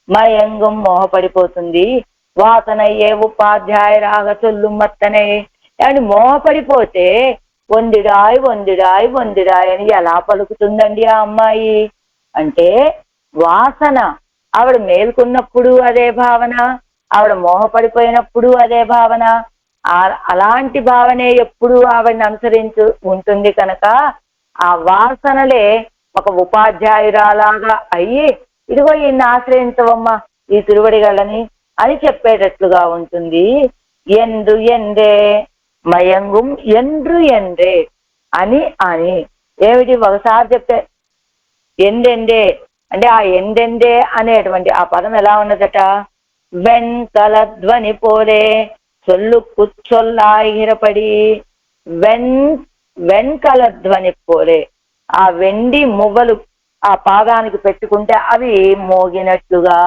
Speaker 1: మయంగం మోహపడిపోతుంది. వాసనయ్యే ఉపాధ్యాయ రాగ చొల్లు మత్తనే అని మోహపడిపోతే వందిడాయ్ వందిడాయ్ వందిడాయ్ అని ఎలా పలుకుతుందండి ఆ అమ్మాయి? అంటే వాసన, ఆవిడ మేల్కొన్నప్పుడు అదే భావన, ఆవిడ మోహపడిపోయినప్పుడు అదే భావన. అలాంటి భావనే ఎప్పుడు ఆవిడని అనుసరించు ఉంటుంది కనుక ఆ వాసనలే ఒక ఉపాధ్యాయురాలాగా అయ్యి, ఇదిగో ఈయన్ని ఆశ్రయించవమ్మా ఈ తిరువడిగళ్ళని అని చెప్పేటట్లుగా ఉంటుంది. ఎందు ఎందే మయంగుం ఎండ్రు ఎండే అని అని ఏమిటి ఒకసారి చెప్తే ఎందెందే అంటే ఆ ఎందెందే అనేటువంటి ఆ పదం ఎలా ఉన్నదట, వెంకల ధ్వని పోలే చొల్లు కుచ్చొల్లాయిరపడి, వెంకల ధ్వని పోలే, ఆ వెండి మువ్వలు ఆ పాదానికి పెట్టుకుంటే అవి మోగినట్లుగా,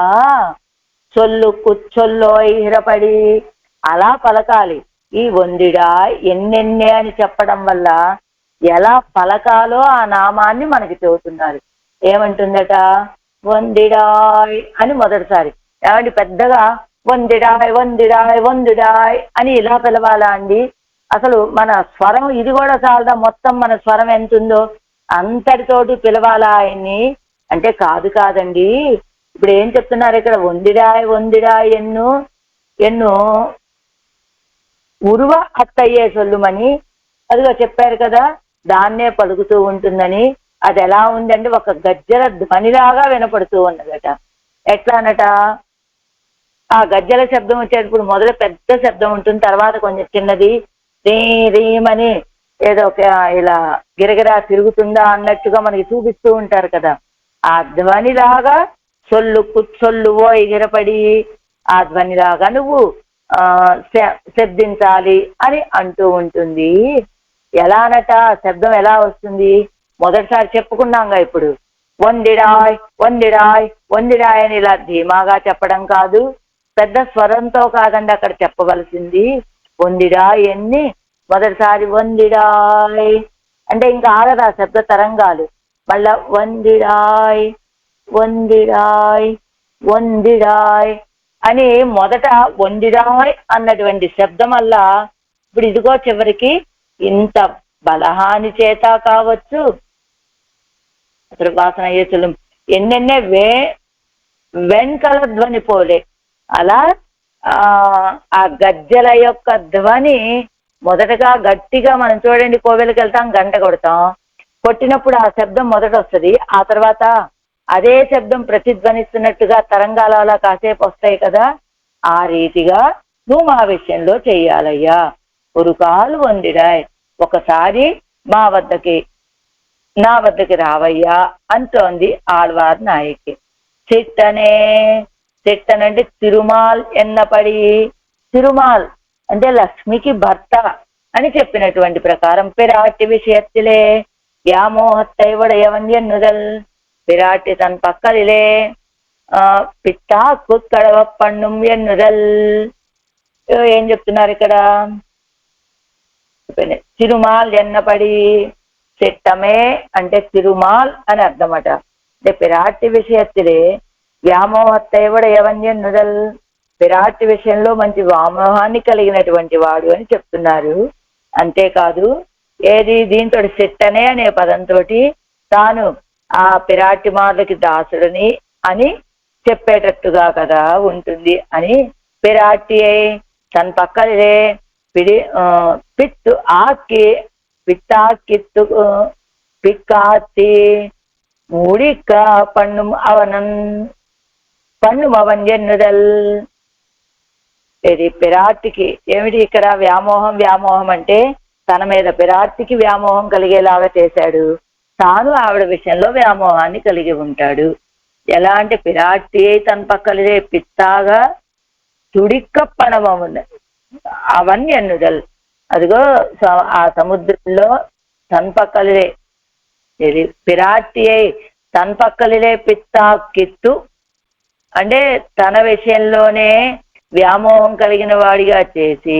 Speaker 1: చొల్లు కుచ్చొల్లో ఇరపడి అలా పలకాలి. ఈ వందిడా ఎన్నెన్నే అని చెప్పడం వల్ల ఎలా పలకాలో ఆ నామాన్ని మనకి చెబుతున్నారు. ఏమంటుందట, వందిడాయ్ అని మొదటిసారి. ఏమంటే పెద్దగా వందిడాయ్ వందిడాయ్ వందిడాయ్ అని ఇలా పిలవాలా అండి? అసలు మన స్వరం ఇది కూడా చాలదా? మొత్తం మన స్వరం ఎంత ఉందో అంతటితోటి పిలవాలా ఆయన్ని అంటే కాదండి. ఇప్పుడు ఏం చెప్తున్నారు ఇక్కడ, వందిడాయ్ వందిడాయ్ ఎన్ను ఎన్ను ఉరువ అత్తయ్యే సొల్లుమని అదిగో చెప్పారు కదా, దాన్నే పలుకుతూ ఉంటుందని. అది ఎలా ఉందంటే ఒక గజ్జల ధ్వనిలాగా వినపడుతూ ఉన్నదట. ఎట్లానట, ఆ గజ్జల శబ్దం వచ్చేటప్పుడు మొదలు పెద్ద శబ్దం ఉంటుంది, తర్వాత కొంచెం చిన్నది రీ రీమని ఏదో ఇలా గిరగిరా తిరుగుతుందా అన్నట్టుగా మనకి చూపిస్తూ ఉంటారు కదా. ఆ ధ్వనిలాగా సొల్లు కుచ్చొల్లువో ఎగిరపడి ఆ ధ్వనిలాగా నువ్వు శబ్దించాలి అని అంటూ ఉంటుంది. ఎలానట శబ్దం ఎలా వస్తుంది? మొదటిసారి చెప్పుకున్నాంగా ఇప్పుడు, వందిడాయ్ వందిడాయ్ వందిడాయ్ అని ఇలా ధీమాగా చెప్పడం కాదు, పెద్ద స్వరంతో కాదండి అక్కడ చెప్పవలసింది. వందిడాయ్ ఎన్ని మొదటిసారి వందిడాయ్ అంటే ఇంకా ఆగదా శబ్ద తరంగాలు. మళ్ళా వందిడాయ్ వందిడాయ్ వందిడాయ్ అని మొదట వందిడాయ్ అన్నటువంటి శబ్దం వల్ల ఇప్పుడు ఇదిగో చివరికి ఇంత బలహాని చేత కావచ్చు, అసలు వాసన అయ్యేసలు ఎన్నెన్నే వెంకల ధ్వని పోలే అలా ఆ గజ్జల యొక్క ధ్వని మొదటగా గట్టిగా మనం చూడండి, కోవెలకి వెళ్తాం గంట కొట్టినప్పుడు ఆ శబ్దం మొదట వస్తుంది, ఆ తర్వాత అదే శబ్దం ప్రతిధ్వనిస్తున్నట్టుగా తరంగాలు అలా కాసేపు వస్తాయి కదా. ఆ రీతిగా నువ్వు మా విషయంలో చెయ్యాలయ్యా. ఉరుకాలు వందిడాయ్, ఒకసారి నా వద్దకి రావయ్యా అంటోంది ఆళ్వార్ నాయకి. సిట్టనంటే తిరుమాల్ ఎన్నపడి, తిరుమాల్ అంటే లక్ష్మికి భర్త అని చెప్పినటువంటి ప్రకారం పిరాటి విషయத்திலே వ్యామోహத்தை உடையவன் పిరాటి తన పక్కలిలే పిట్టా కుక్కడవ పన్నుం ఎన్నుదల్. ఏం చెప్తున్నారు ఇక్కడ? తిరుమాల్ ఎన్నపడి చిట్టమే అంటే తిరుమాల్ అని అర్థమట. అంటే పిరాటి విషయத்திலே వ్యామోహத்தை உடையவன் పిరాటి విషయంలో మంచి వ్యామోహాన్ని కలిగినటువంటి వాడు అని చెప్తున్నారు. అంతేకాదు ఏది దీంతో చిట్టనే అనే పదంతో తాను ఆ పిరాటి మార్లకి దాసుడని అని చెప్పేటట్టుగా కదా ఉంటుంది అని పిరాటి తన పక్కలే పిత్తు ఆకి పిత్తాకిత్తు పిక్కాతి మూడిక పన్నుం అవన్ ఎన్నుదల్. ఇది పిరాటికి ఏమిటి ఇక్కడ వ్యామోహం? వ్యామోహం అంటే తన మీద పిరాటికి వ్యామోహం కలిగేలాగా చేశాడు, తాను ఆవిడ విషయంలో వ్యామోహాన్ని కలిగి ఉంటాడు. ఎలా అంటే పిరాటి తన పక్కలే పిత్తాగా తుడిక్క పణవమున్న అవన్నీ ఎన్నుదల్. అదిగో ఆ సముద్రంలో తన పక్కలే ఇది పిరాటి తన పక్కలే పిత్తా కిత్తు అంటే తన విషయంలోనే వ్యామోహం కలిగిన వాడిగా చేసి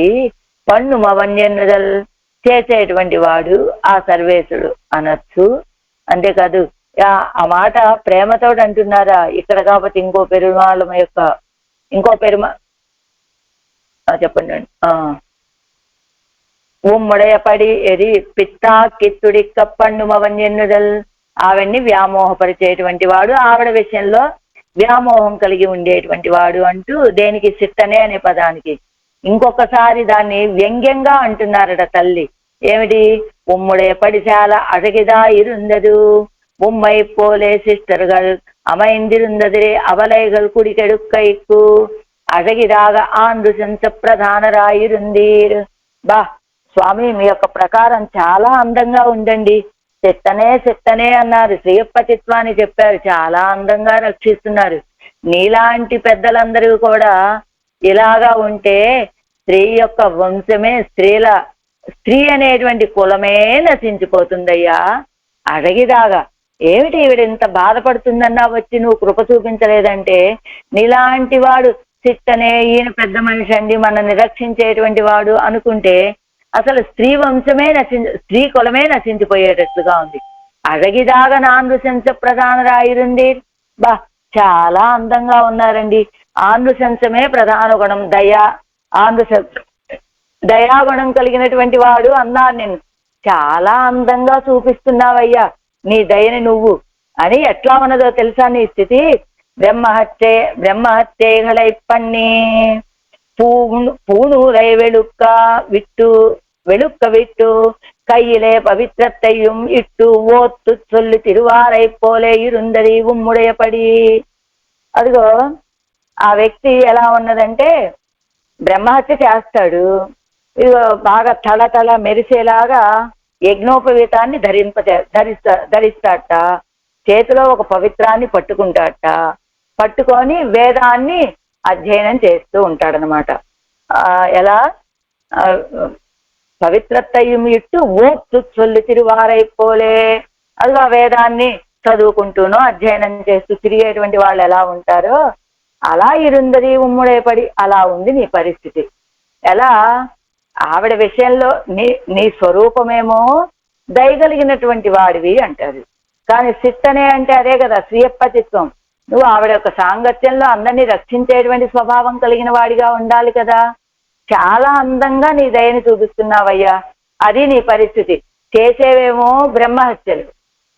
Speaker 1: పన్ను అవన్యన్నుదల్ చేసేటువంటి వాడు ఆ సర్వేశుడు అనొచ్చు. అంతేకాదు ఆ మాట ప్రేమతో అంటున్నారా ఇక్కడ? కాబట్టి ఇంకో పెరుమాళ యొక్క ఇంకో చెప్పండి. ఉమ్మడయపడి ఎది పిత్తా కిత్తుడిక్క పన్ను అవన్యన్నుదల్ ఆవిడ్ని వ్యామోహపరిచేటువంటి వాడు, ఆవిడ విషయంలో వ్యామోహం కలిగి ఉండేటువంటి వాడు అంటూ దేనికి సిట్టనే అనే పదానికి ఇంకొకసారి దాన్ని వ్యంగ్యంగా అంటున్నారట తల్లి. ఏమిటి? ఉమ్ముడే పడిశాల అழகிதா இருந்தது உம்மை போலே சிஸ்டர்கள் அமைந்திருந்ததிலே அவளைகள் குடிகெடுக்கைக்கு అழగిதாக ఆంధ్రు సంత ప్రధానరాயிருందీర్. బా స్వామి మీ యొక్క ప్రకారం చాలా అందంగా ఉందండి. సిట్టనే అన్నారు, శ్రీయప్పతిత్వాన్ని చెప్పారు, చాలా అందంగా రక్షిస్తున్నారు. నీలాంటి పెద్దలందరూ కూడా ఇలాగా ఉంటే స్త్రీ యొక్క వంశమే స్త్రీ అనేటువంటి కులమే నశించిపోతుందయ్యా. అడగిదాగా ఏమిటి ఈవిడ ఇంత బాధపడుతుందన్నా వచ్చి నువ్వు కృప చూపించలేదంటే, నీలాంటి వాడు సిట్టనే ఈయన పెద్ద మనిషి అండి మనల్ని రక్షించేటువంటి వాడు అనుకుంటే అసలు స్త్రీ వంశమే స్త్రీ కులమే నశించిపోయేటట్లుగా ఉంది. అడగిదాగా నాన్రుశంస ప్రధానరాయిరుంది. బా చాలా అందంగా ఉన్నారండి. ఆంధ్రుశంసమే ప్రధాన గుణం దయాగుణం కలిగినటువంటి వాడు అన్నారు. నేను చాలా అందంగా చూపిస్తున్నావయ్యా నీ దయని నువ్వు అని. ఎట్లా ఉన్నదో తెలుసా నీ స్థితి? బ్రహ్మహత్యైகளை பண்ணி பூணூரை வெளுக்க விட்டு கையிலே பவித்திரத்தையும் இட்டு ஓத்து சொல்லு తిరువారై పోలే இருந்தది ఉమ్ముడయపడి. అదిగో ఆ వ్యక్తి ఎలా ఉన్నదంటే బ్రహ్మహత్య చేస్తాడు, ఇదిగో బాగా తళతళ మెరిసేలాగా యజ్ఞోపవీతాన్ని ధరిస్తాడట, చేతిలో ఒక పవిత్రాన్ని పట్టుకుంటాడట, పట్టుకొని వేదాన్ని అధ్యయనం చేస్తూ ఉంటాడనమాట. ఎలా పవిత్రతయ్యం ఇట్టు ఓత్తు చొల్లి తిరువారైపోలే. అది ఆ వేదాన్ని చదువుకుంటూనో అధ్యయనం చేస్తూ తిరిగేటువంటి వాళ్ళు ఎలా ఉంటారో అలా ఇరుందది ఉమ్ముడేపడి అలా ఉంది నీ పరిస్థితి. ఎలా ఆవిడ విషయంలో నీ స్వరూపమేమో దయగలిగినటువంటి వాడివి అంటారు, కానీ సిట్టనే అంటే అదే కదా శ్రీయప్పతిత్వం. నువ్వు ఆవిడ యొక్క సాంగత్యంలో అందరినీ రక్షించేటువంటి స్వభావం కలిగిన వాడిగా ఉండాలి కదా. చాలా అందంగా నీ దయని చూపిస్తున్నావయ్యా, అది నీ పరిస్థితి. చేసేవేమో బ్రహ్మహత్యలు,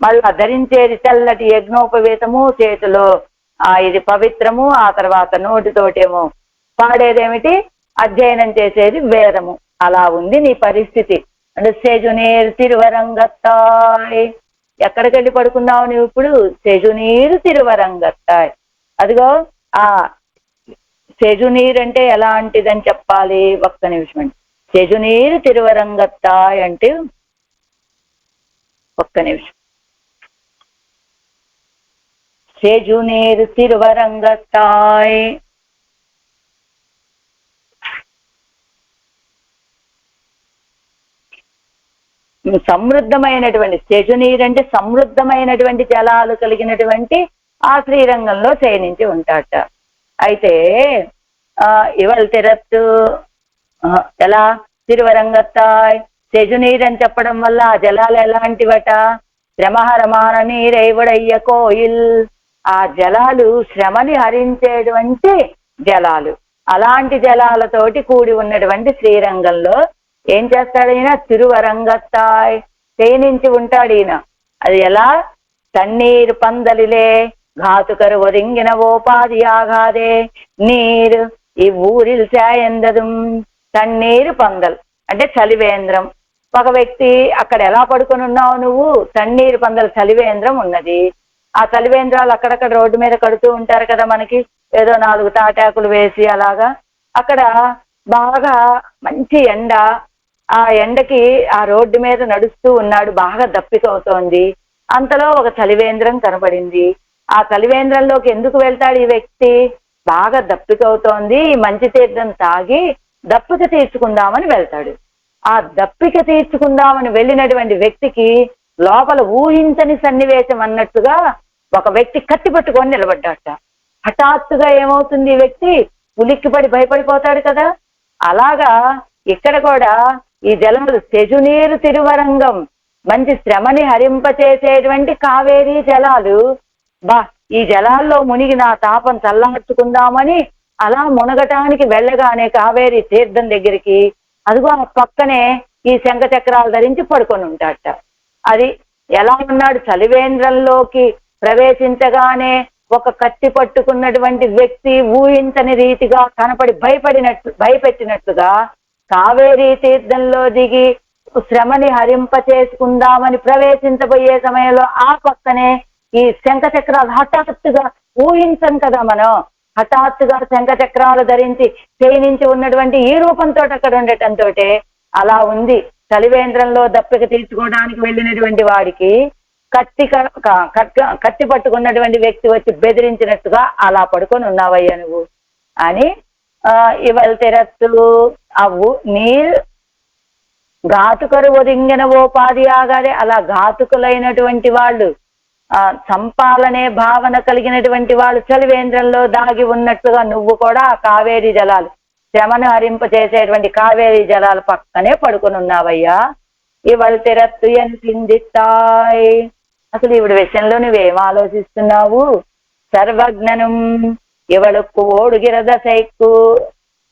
Speaker 1: మళ్ళా ధరించేది తెల్లటి యజ్ఞోపవేతము, చేతిలో ఇది పవిత్రము, ఆ తర్వాత నోటితోటేమో పాడేదేమిటి అధ్యయనం చేసేది వేదము. అలా ఉంది నీ పరిస్థితి. అంటే సెజునీర్ తిరువరంగత్తాయ్, ఎక్కడికి వెళ్ళి పడుకున్నావు నువ్వు ఇప్పుడు? సెజునీరు తిరువరంగత్తాయ్. అదిగో ఆ సెజునీరు అంటే ఎలాంటిదని చెప్పాలి, ఒక్క నిమిషం అండి. సెజునీరు తిరువరంగత్తాయ్ అంటే ఒక్క నిమిషం. సెజునీరు తిరువరంగత్తాయ్ సమృద్ధమైనటువంటి సెజునీర్ అంటే సమృద్ధమైనటువంటి జలాలు కలిగినటువంటి ఆ శ్రీరంగంలో శయనించి ఉంటాట. అయితే ఇవల్ తిరత్తు ఎలా తిరువరంగత్తాయ్ సెజునీర్ అని చెప్పడం వల్ల ఆ జలాలు ఎలాంటివట? శ్రమహరమాన నీరైవడయ్య కోయిల్, ఆ జలాలు శ్రమని హరించేటువంటి జలాలు. అలాంటి జలాలతోటి కూడి ఉన్నటువంటి శ్రీరంగంలో ఏం చేస్తాడు ఈయన? తిరువరంగత్తాయ్ శయనించి ఉంటాడు ఈయన. అది ఎలా? తన్నీరు పందలిలే ఘాతుకరు ఒరింగిన ఓపాది ఆగాదే నీరు ఈ ఊరిల్ శాయందదు. తన్నీరు పందల్ అంటే చలివేంద్రం. ఒక వ్యక్తి అక్కడ ఎలా పడుకొని ఉన్నావు నువ్వు? తన్నీరు పందల చలివేంద్రం ఉన్నది. ఆ చలివేంద్రాలు అక్కడక్కడ రోడ్డు మీద కడుతూ ఉంటారు కదా మనకి, ఏదో 4 తాటాకులు వేసి అలాగా. అక్కడ బాగా మంచి ఎండ, ఆ ఎండకి ఆ రోడ్డు మీద నడుస్తూ ఉన్నాడు, బాగా దప్పిక అవుతోంది. అంతలో ఒక చలివేంద్రం కనపడింది. ఆ చలివేంద్రంలోకి ఎందుకు వెళ్తాడు ఈ వ్యక్తి? బాగా దప్పిక అవుతోంది, మంచి తీర్థం తాగి దప్పిక తీర్చుకుందామని వెళ్తాడు. ఆ దప్పిక తీర్చుకుందామని వెళ్ళినటువంటి వ్యక్తికి లోపల ఊహించని సన్నివేశం అన్నట్టుగా ఒక వ్యక్తి కత్తి పట్టుకొని నిలబడ్డాట. హఠాత్తుగా ఏమవుతుంది? ఈ వ్యక్తి ఉలిక్కిపడి భయపడిపోతాడు కదా. అలాగా ఇక్కడ కూడా ఈ జలములు సెజునీరు తిరువరంగం, మంచి శ్రమని హరింపచేసేటువంటి కావేరీ జలాలు. ఈ జలాల్లో మునిగి నా తాపం చల్లార్చుకుందామని అలా మునగటానికి వెళ్ళగానే కావేరీ తీర్థం దగ్గరికి అదిగో ఆ పక్కనే ఈ శంఖ చక్రాలు ధరించి పడుకొని ఉంటాడట. అది ఎలా ఉన్నాడు? చలివేంద్రంలోకి ప్రవేశించగానే ఒక కత్తి పట్టుకున్నటువంటి వ్యక్తి ఊహించని రీతిగా కనపడి భయపెట్టినట్లుగా కావేరీ తీర్థంలో దిగి శ్రమని హరింప చేసుకుందామని ప్రవేశించబోయే సమయంలో ఆ పక్కనే ఈ శంఖ చక్రాలు హఠాత్తుగా ఊహించం కదా మనం, హఠాత్తుగా శంఖ చక్రాలు ధరించి క్షీణించి ఉన్నటువంటి ఈ రూపంతో అక్కడ ఉండటంతో అలా ఉంది. చలివేంద్రంలో దప్పిక తీర్చుకోవడానికి వెళ్ళినటువంటి వాడికి కత్తి పట్టుకున్నటువంటి వ్యక్తి వచ్చి బెదిరించినట్టుగా అలా పడుకొని ఉన్నావయ్యా నువ్వు అని. ఇవల్ తెరత్తు అవు నీరు ఘాతుకరు ఒదింగిన ఓపాది ఆగాదే, అలా ఘాతుకులైనటువంటి వాళ్ళు, సంపాలనే భావన కలిగినటువంటి వాళ్ళు చలివేంద్రంలో దాగి ఉన్నట్లుగా నువ్వు కూడా ఆ కావేరీ జలాలు, శ్రమను హరింప చేసేటువంటి కావేరీ జలాల పక్కనే పడుకొని ఉన్నావయ్యా. ఇవల్ తెరత్తు అని సిందిస్తాయ్. అసలు ఈవిడ విషయంలో నువ్వేం ఆలోచిస్తున్నావు? సర్వజ్ఞనం ఇవళకు ఓడుగిరద సైక్కు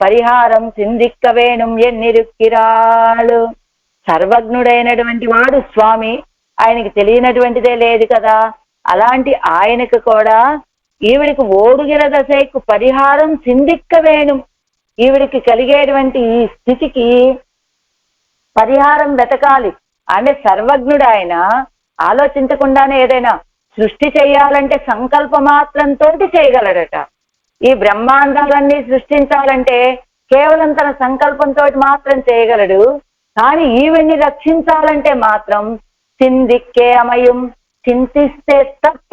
Speaker 1: పరిహారం సిందిక్క వేణుం ఎన్నిరుక్కిరాళ్ళు. సర్వజ్ఞుడైనటువంటి వాడు స్వామి, ఆయనకి తెలియనటువంటిదే లేదు కదా. అలాంటి ఆయనకు కూడా ఈవిడికి ఓడుగిర దశకు పరిహారం సిందిక్క వేణు, ఈవిడికి కలిగేటువంటి ఈ స్థితికి పరిహారం వెతకాలి. అంటే సర్వజ్ఞుడు ఆయన, ఆలోచించకుండానే ఏదైనా సృష్టి చేయాలంటే సంకల్ప మాత్రంతో చేయగలడట. ఈ బ్రహ్మాండాలన్నీ సృష్టించాలంటే కేవలం తన సంకల్పంతో మాత్రం చేయగలడు. కానీ ఈవిడ్ని రక్షించాలంటే మాత్రం చిందిక్కే అమయం, చింతిస్తే తప్ప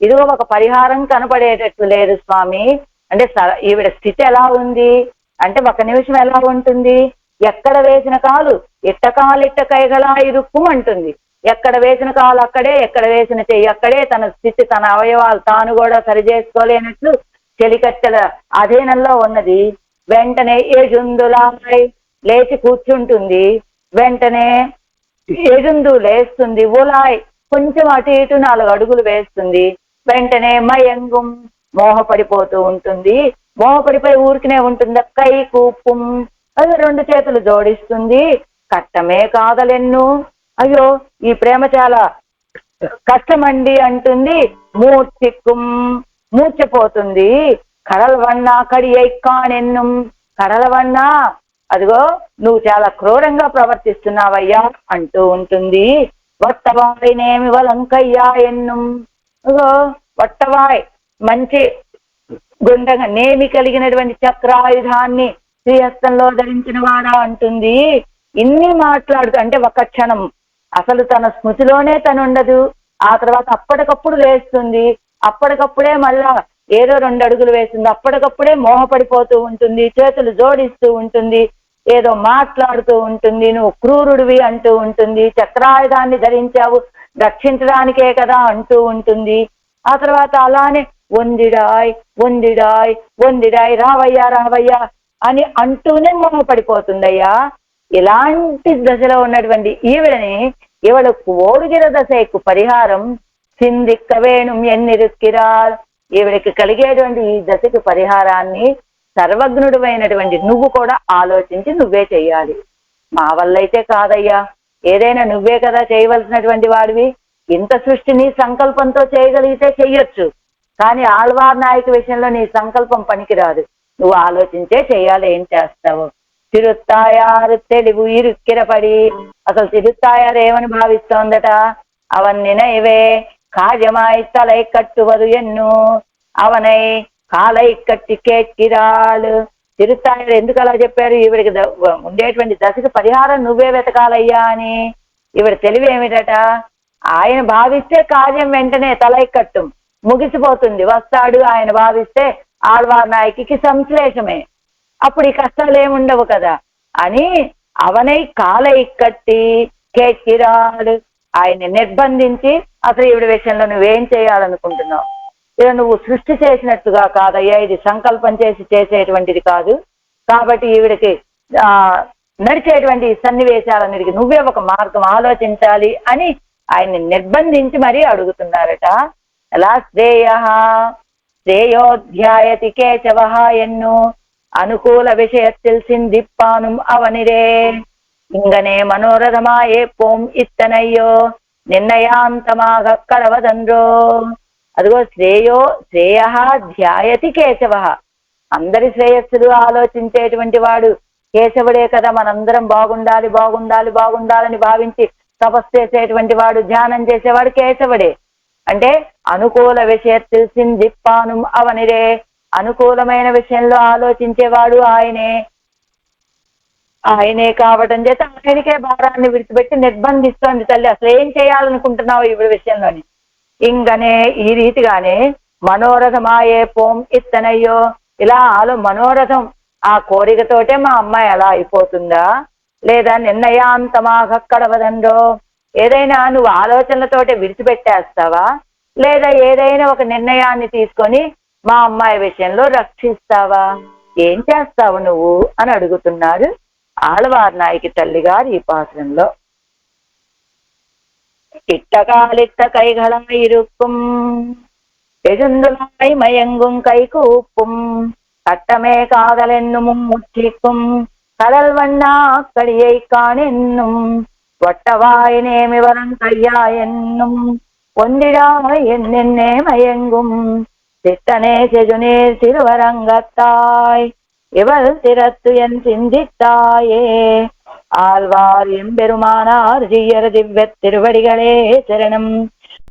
Speaker 1: ఇదిగో ఒక పరిహారం కనపడేటట్టు లేదు స్వామి. అంటే ఈవిడ స్థితి ఎలా ఉంది అంటే, ఒక నిమిషం ఎలా ఉంటుంది? ఎక్కడ వేసిన కాలు ఇట్ట కాలిట్ట కైగలా ఇరుక్కు అంటుంది. ఎక్కడ వేసిన కాలు అక్కడే, ఎక్కడ వేసిన చెయ్యి అక్కడే. తన స్థితి, తన అవయవాలు తాను కూడా సరి చేసుకోలేనట్లు చెలికత్తెల అధీనంలో ఉన్నది. వెంటనే ఏజుందులాయ్ లేచి కూర్చుంటుంది. వెంటనే ఏజుందు లేస్తుంది. ఉలాయ్ కొంచెం అటు ఇటు 4 అడుగులు వేస్తుంది. వెంటనే మయంగుం మోహపడిపోతూ ఉంటుంది. మోహపడిపోయి ఊరికినే ఉంటుంది. కై కూపుం అది 2 చేతులు జోడిస్తుంది. కష్టమే కాదలెన్ను, అయ్యో ఈ ప్రేమ చాలా కష్టమండి అంటుంది. మూర్తిక్కుం మూర్చపోతుంది. కడలవన్నా కడి ఎక్కానెన్ను, కడలవన్నా అదిగో నువ్వు చాలా క్రూరంగా ప్రవర్తిస్తున్నావయ్యా అంటూ ఉంటుంది. వట్టవాయినేమి వలంకయ్యా ఎన్ను, అదిగో వట్టవాయ్ మంచి గుండగా నేమి కలిగినటువంటి చక్రాయుధాన్ని శ్రీహస్తంలో ధరించిన వాడా అంటుంది. ఇన్ని మాట్లాడుతూ అంటే ఒక క్షణం అసలు తన స్మృతిలోనే తను ఉండదు. ఆ తర్వాత అప్పటికప్పుడు లేస్తుంది. అప్పటికప్పుడే మళ్ళా ఏదో 2 అడుగులు వేస్తుంది. అప్పటికప్పుడే మోహపడిపోతూ ఉంటుంది. చేతులు జోడిస్తూ ఉంటుంది. ఏదో మాట్లాడుతూ ఉంటుంది, నువ్వు క్రూరుడివి అంటూ ఉంటుంది, చక్రాయుధాన్ని ధరించావు రక్షించడానికే కదా అంటూ ఉంటుంది. ఆ తర్వాత అలానే వందిడాయ్ వందిడాయ్ వందిడాయ్ రావయ్యా రావయ్యా అని అంటూనే పడిపోతుందయ్యా. ఇలాంటి దశలో ఉన్నటువంటి ఇవళకు ఓడుగిర దశకు పరిహారం సిందిక్క వేణుం ఎన్నిరుక్కిరా. ఈవిడికి కలిగేటువంటి ఈ దశకి పరిహారాన్ని సర్వజ్ఞుడువైనటువంటి నువ్వు కూడా ఆలోచించి నువ్వే చెయ్యాలి. మా వల్ల అయితే కాదయ్యా, ఏదైనా నువ్వే కదా చేయవలసినటువంటి వాడివి. ఇంత సృష్టి నీ సంకల్పంతో చేయగలిగితే చెయ్యొచ్చు, కానీ ఆళ్వార్ నాయక విషయంలో నీ సంకల్పం పనికిరాదు. నువ్వు ఆలోచించే చెయ్యాలి, ఏం చేస్తావు. తిరుత్తాయారు తెలుగు ఇరుక్కిరపడి, అసలు తిరుత్తాయారు ఏమని భావిస్తోందట, అవన్నిన ఇవే కార్యమాయి తలై కట్టువదు ఎన్ను అవనై కాలై కట్టి కేట్కిరాలు. తిరుత్తాయారు ఎందుకు అలా చెప్పారు, ఈవిడికి ఉండేటువంటి దశకి పరిహారం నువ్వే వెతకాలయ్యా అని. ఈవిడ తెలివి ఏమిటట, ఆయన భావిస్తే కార్యం వెంటనే తలైకట్టు ముగిసిపోతుంది, వస్తాడు. ఆయన భావిస్తే ఆళ్వార్ నాయకి సంశ్లేషమే, అప్పుడు ఈ కష్టాలు ఏముండవు కదా అని అవనై కాలై కట్టి కేట్కిరాలు. ఆయన్ని నిర్బంధించి అసలు ఈవిడ విషయంలో నువ్వేం చేయాలనుకుంటున్నావు, ఇలా నువ్వు సృష్టి చేసినట్టుగా కాదయ్యా, ఇది సంకల్పం చేసి చేసేటువంటిది కాదు. కాబట్టి ఈవిడికి నడిచేటువంటి సన్నివేశాలన్నిటికీ నువ్వే ఒక మార్గం ఆలోచించాలి అని ఆయన్ని నిర్బంధించి మరీ అడుగుతున్నారట. అలా శ్రేయోధ్యాయతి కేశవ ఎన్ను అనుకూల విషయத்தில் சிந்திப்பானும் அவனிரே ఇంగనే మనోరథమాయే పోం ఇత్తనయ్యో నిర్ణయాంతమాగ కలవదండ్రో. అదిగో శ్రేయ ధ్యాయతి కేశవ, అందరి శ్రేయస్సులు ఆలోచించేటువంటి వాడు కేశవుడే కదా. మనందరం బాగుండాలి బాగుండాలి బాగుండాలని భావించి తపస్సు చేసేటువంటి వాడు, ధ్యానం చేసేవాడు కేశవుడే. అంటే అనుకూల విషయத்தில் சிந்திப்பானும் అవనిరే, అనుకూలమైన విషయంలో ఆలోచించేవాడు ఆయనే కావటం చేత ఆయనకే భారాన్ని విడిచిపెట్టి నిర్బంధిస్తోంది తల్లి. అసలు ఏం చేయాలనుకుంటున్నావు ఈవిడ విషయంలోని. ఇంగనే ఈ రీతిగానే మనోరథమాయే పోం ఇత్తనయ్యో, ఇలా మనోరథం ఆ కోరికతోటే మా అమ్మాయి అలా అయిపోతుందా, లేదా నిర్ణయాంతమాగ కడవదండో, ఏదైనా నువ్వు ఆలోచనలతోటే విడిచిపెట్టేస్తావా, లేదా ఏదైనా ఒక నిర్ణయాన్ని తీసుకొని మా అమ్మాయి విషయంలో రక్షిస్తావా, ఏం చేస్తావు నువ్వు అని అడుగుతున్నారు ఆళ్వార్ నాయకి తల్లి గారు ఈ పాత్రంలో. ఇట్టకాలిట్ట కైగళాయి ఇరుక్కుం பெருந்துளாய் மயங்கும் கை கூப்பும் கட்டமே காதலென்னும் முற்றிக்கும் கடல் வண்ணா கடியை காணென்னும் ஒட்டவாய் நேமிவரன் கையா என்னும் ஒன்றிடாய் என்னென்னே மயங்கும் சித்தனே செஜுனீர் திருவரங்கத்தாய் இவள் திறத்து என் சிந்தித்தாயே. ஆழ்வார் எம்பெருமானார் ஜீயர் திவ்ய திருவடிகளே சரணம்.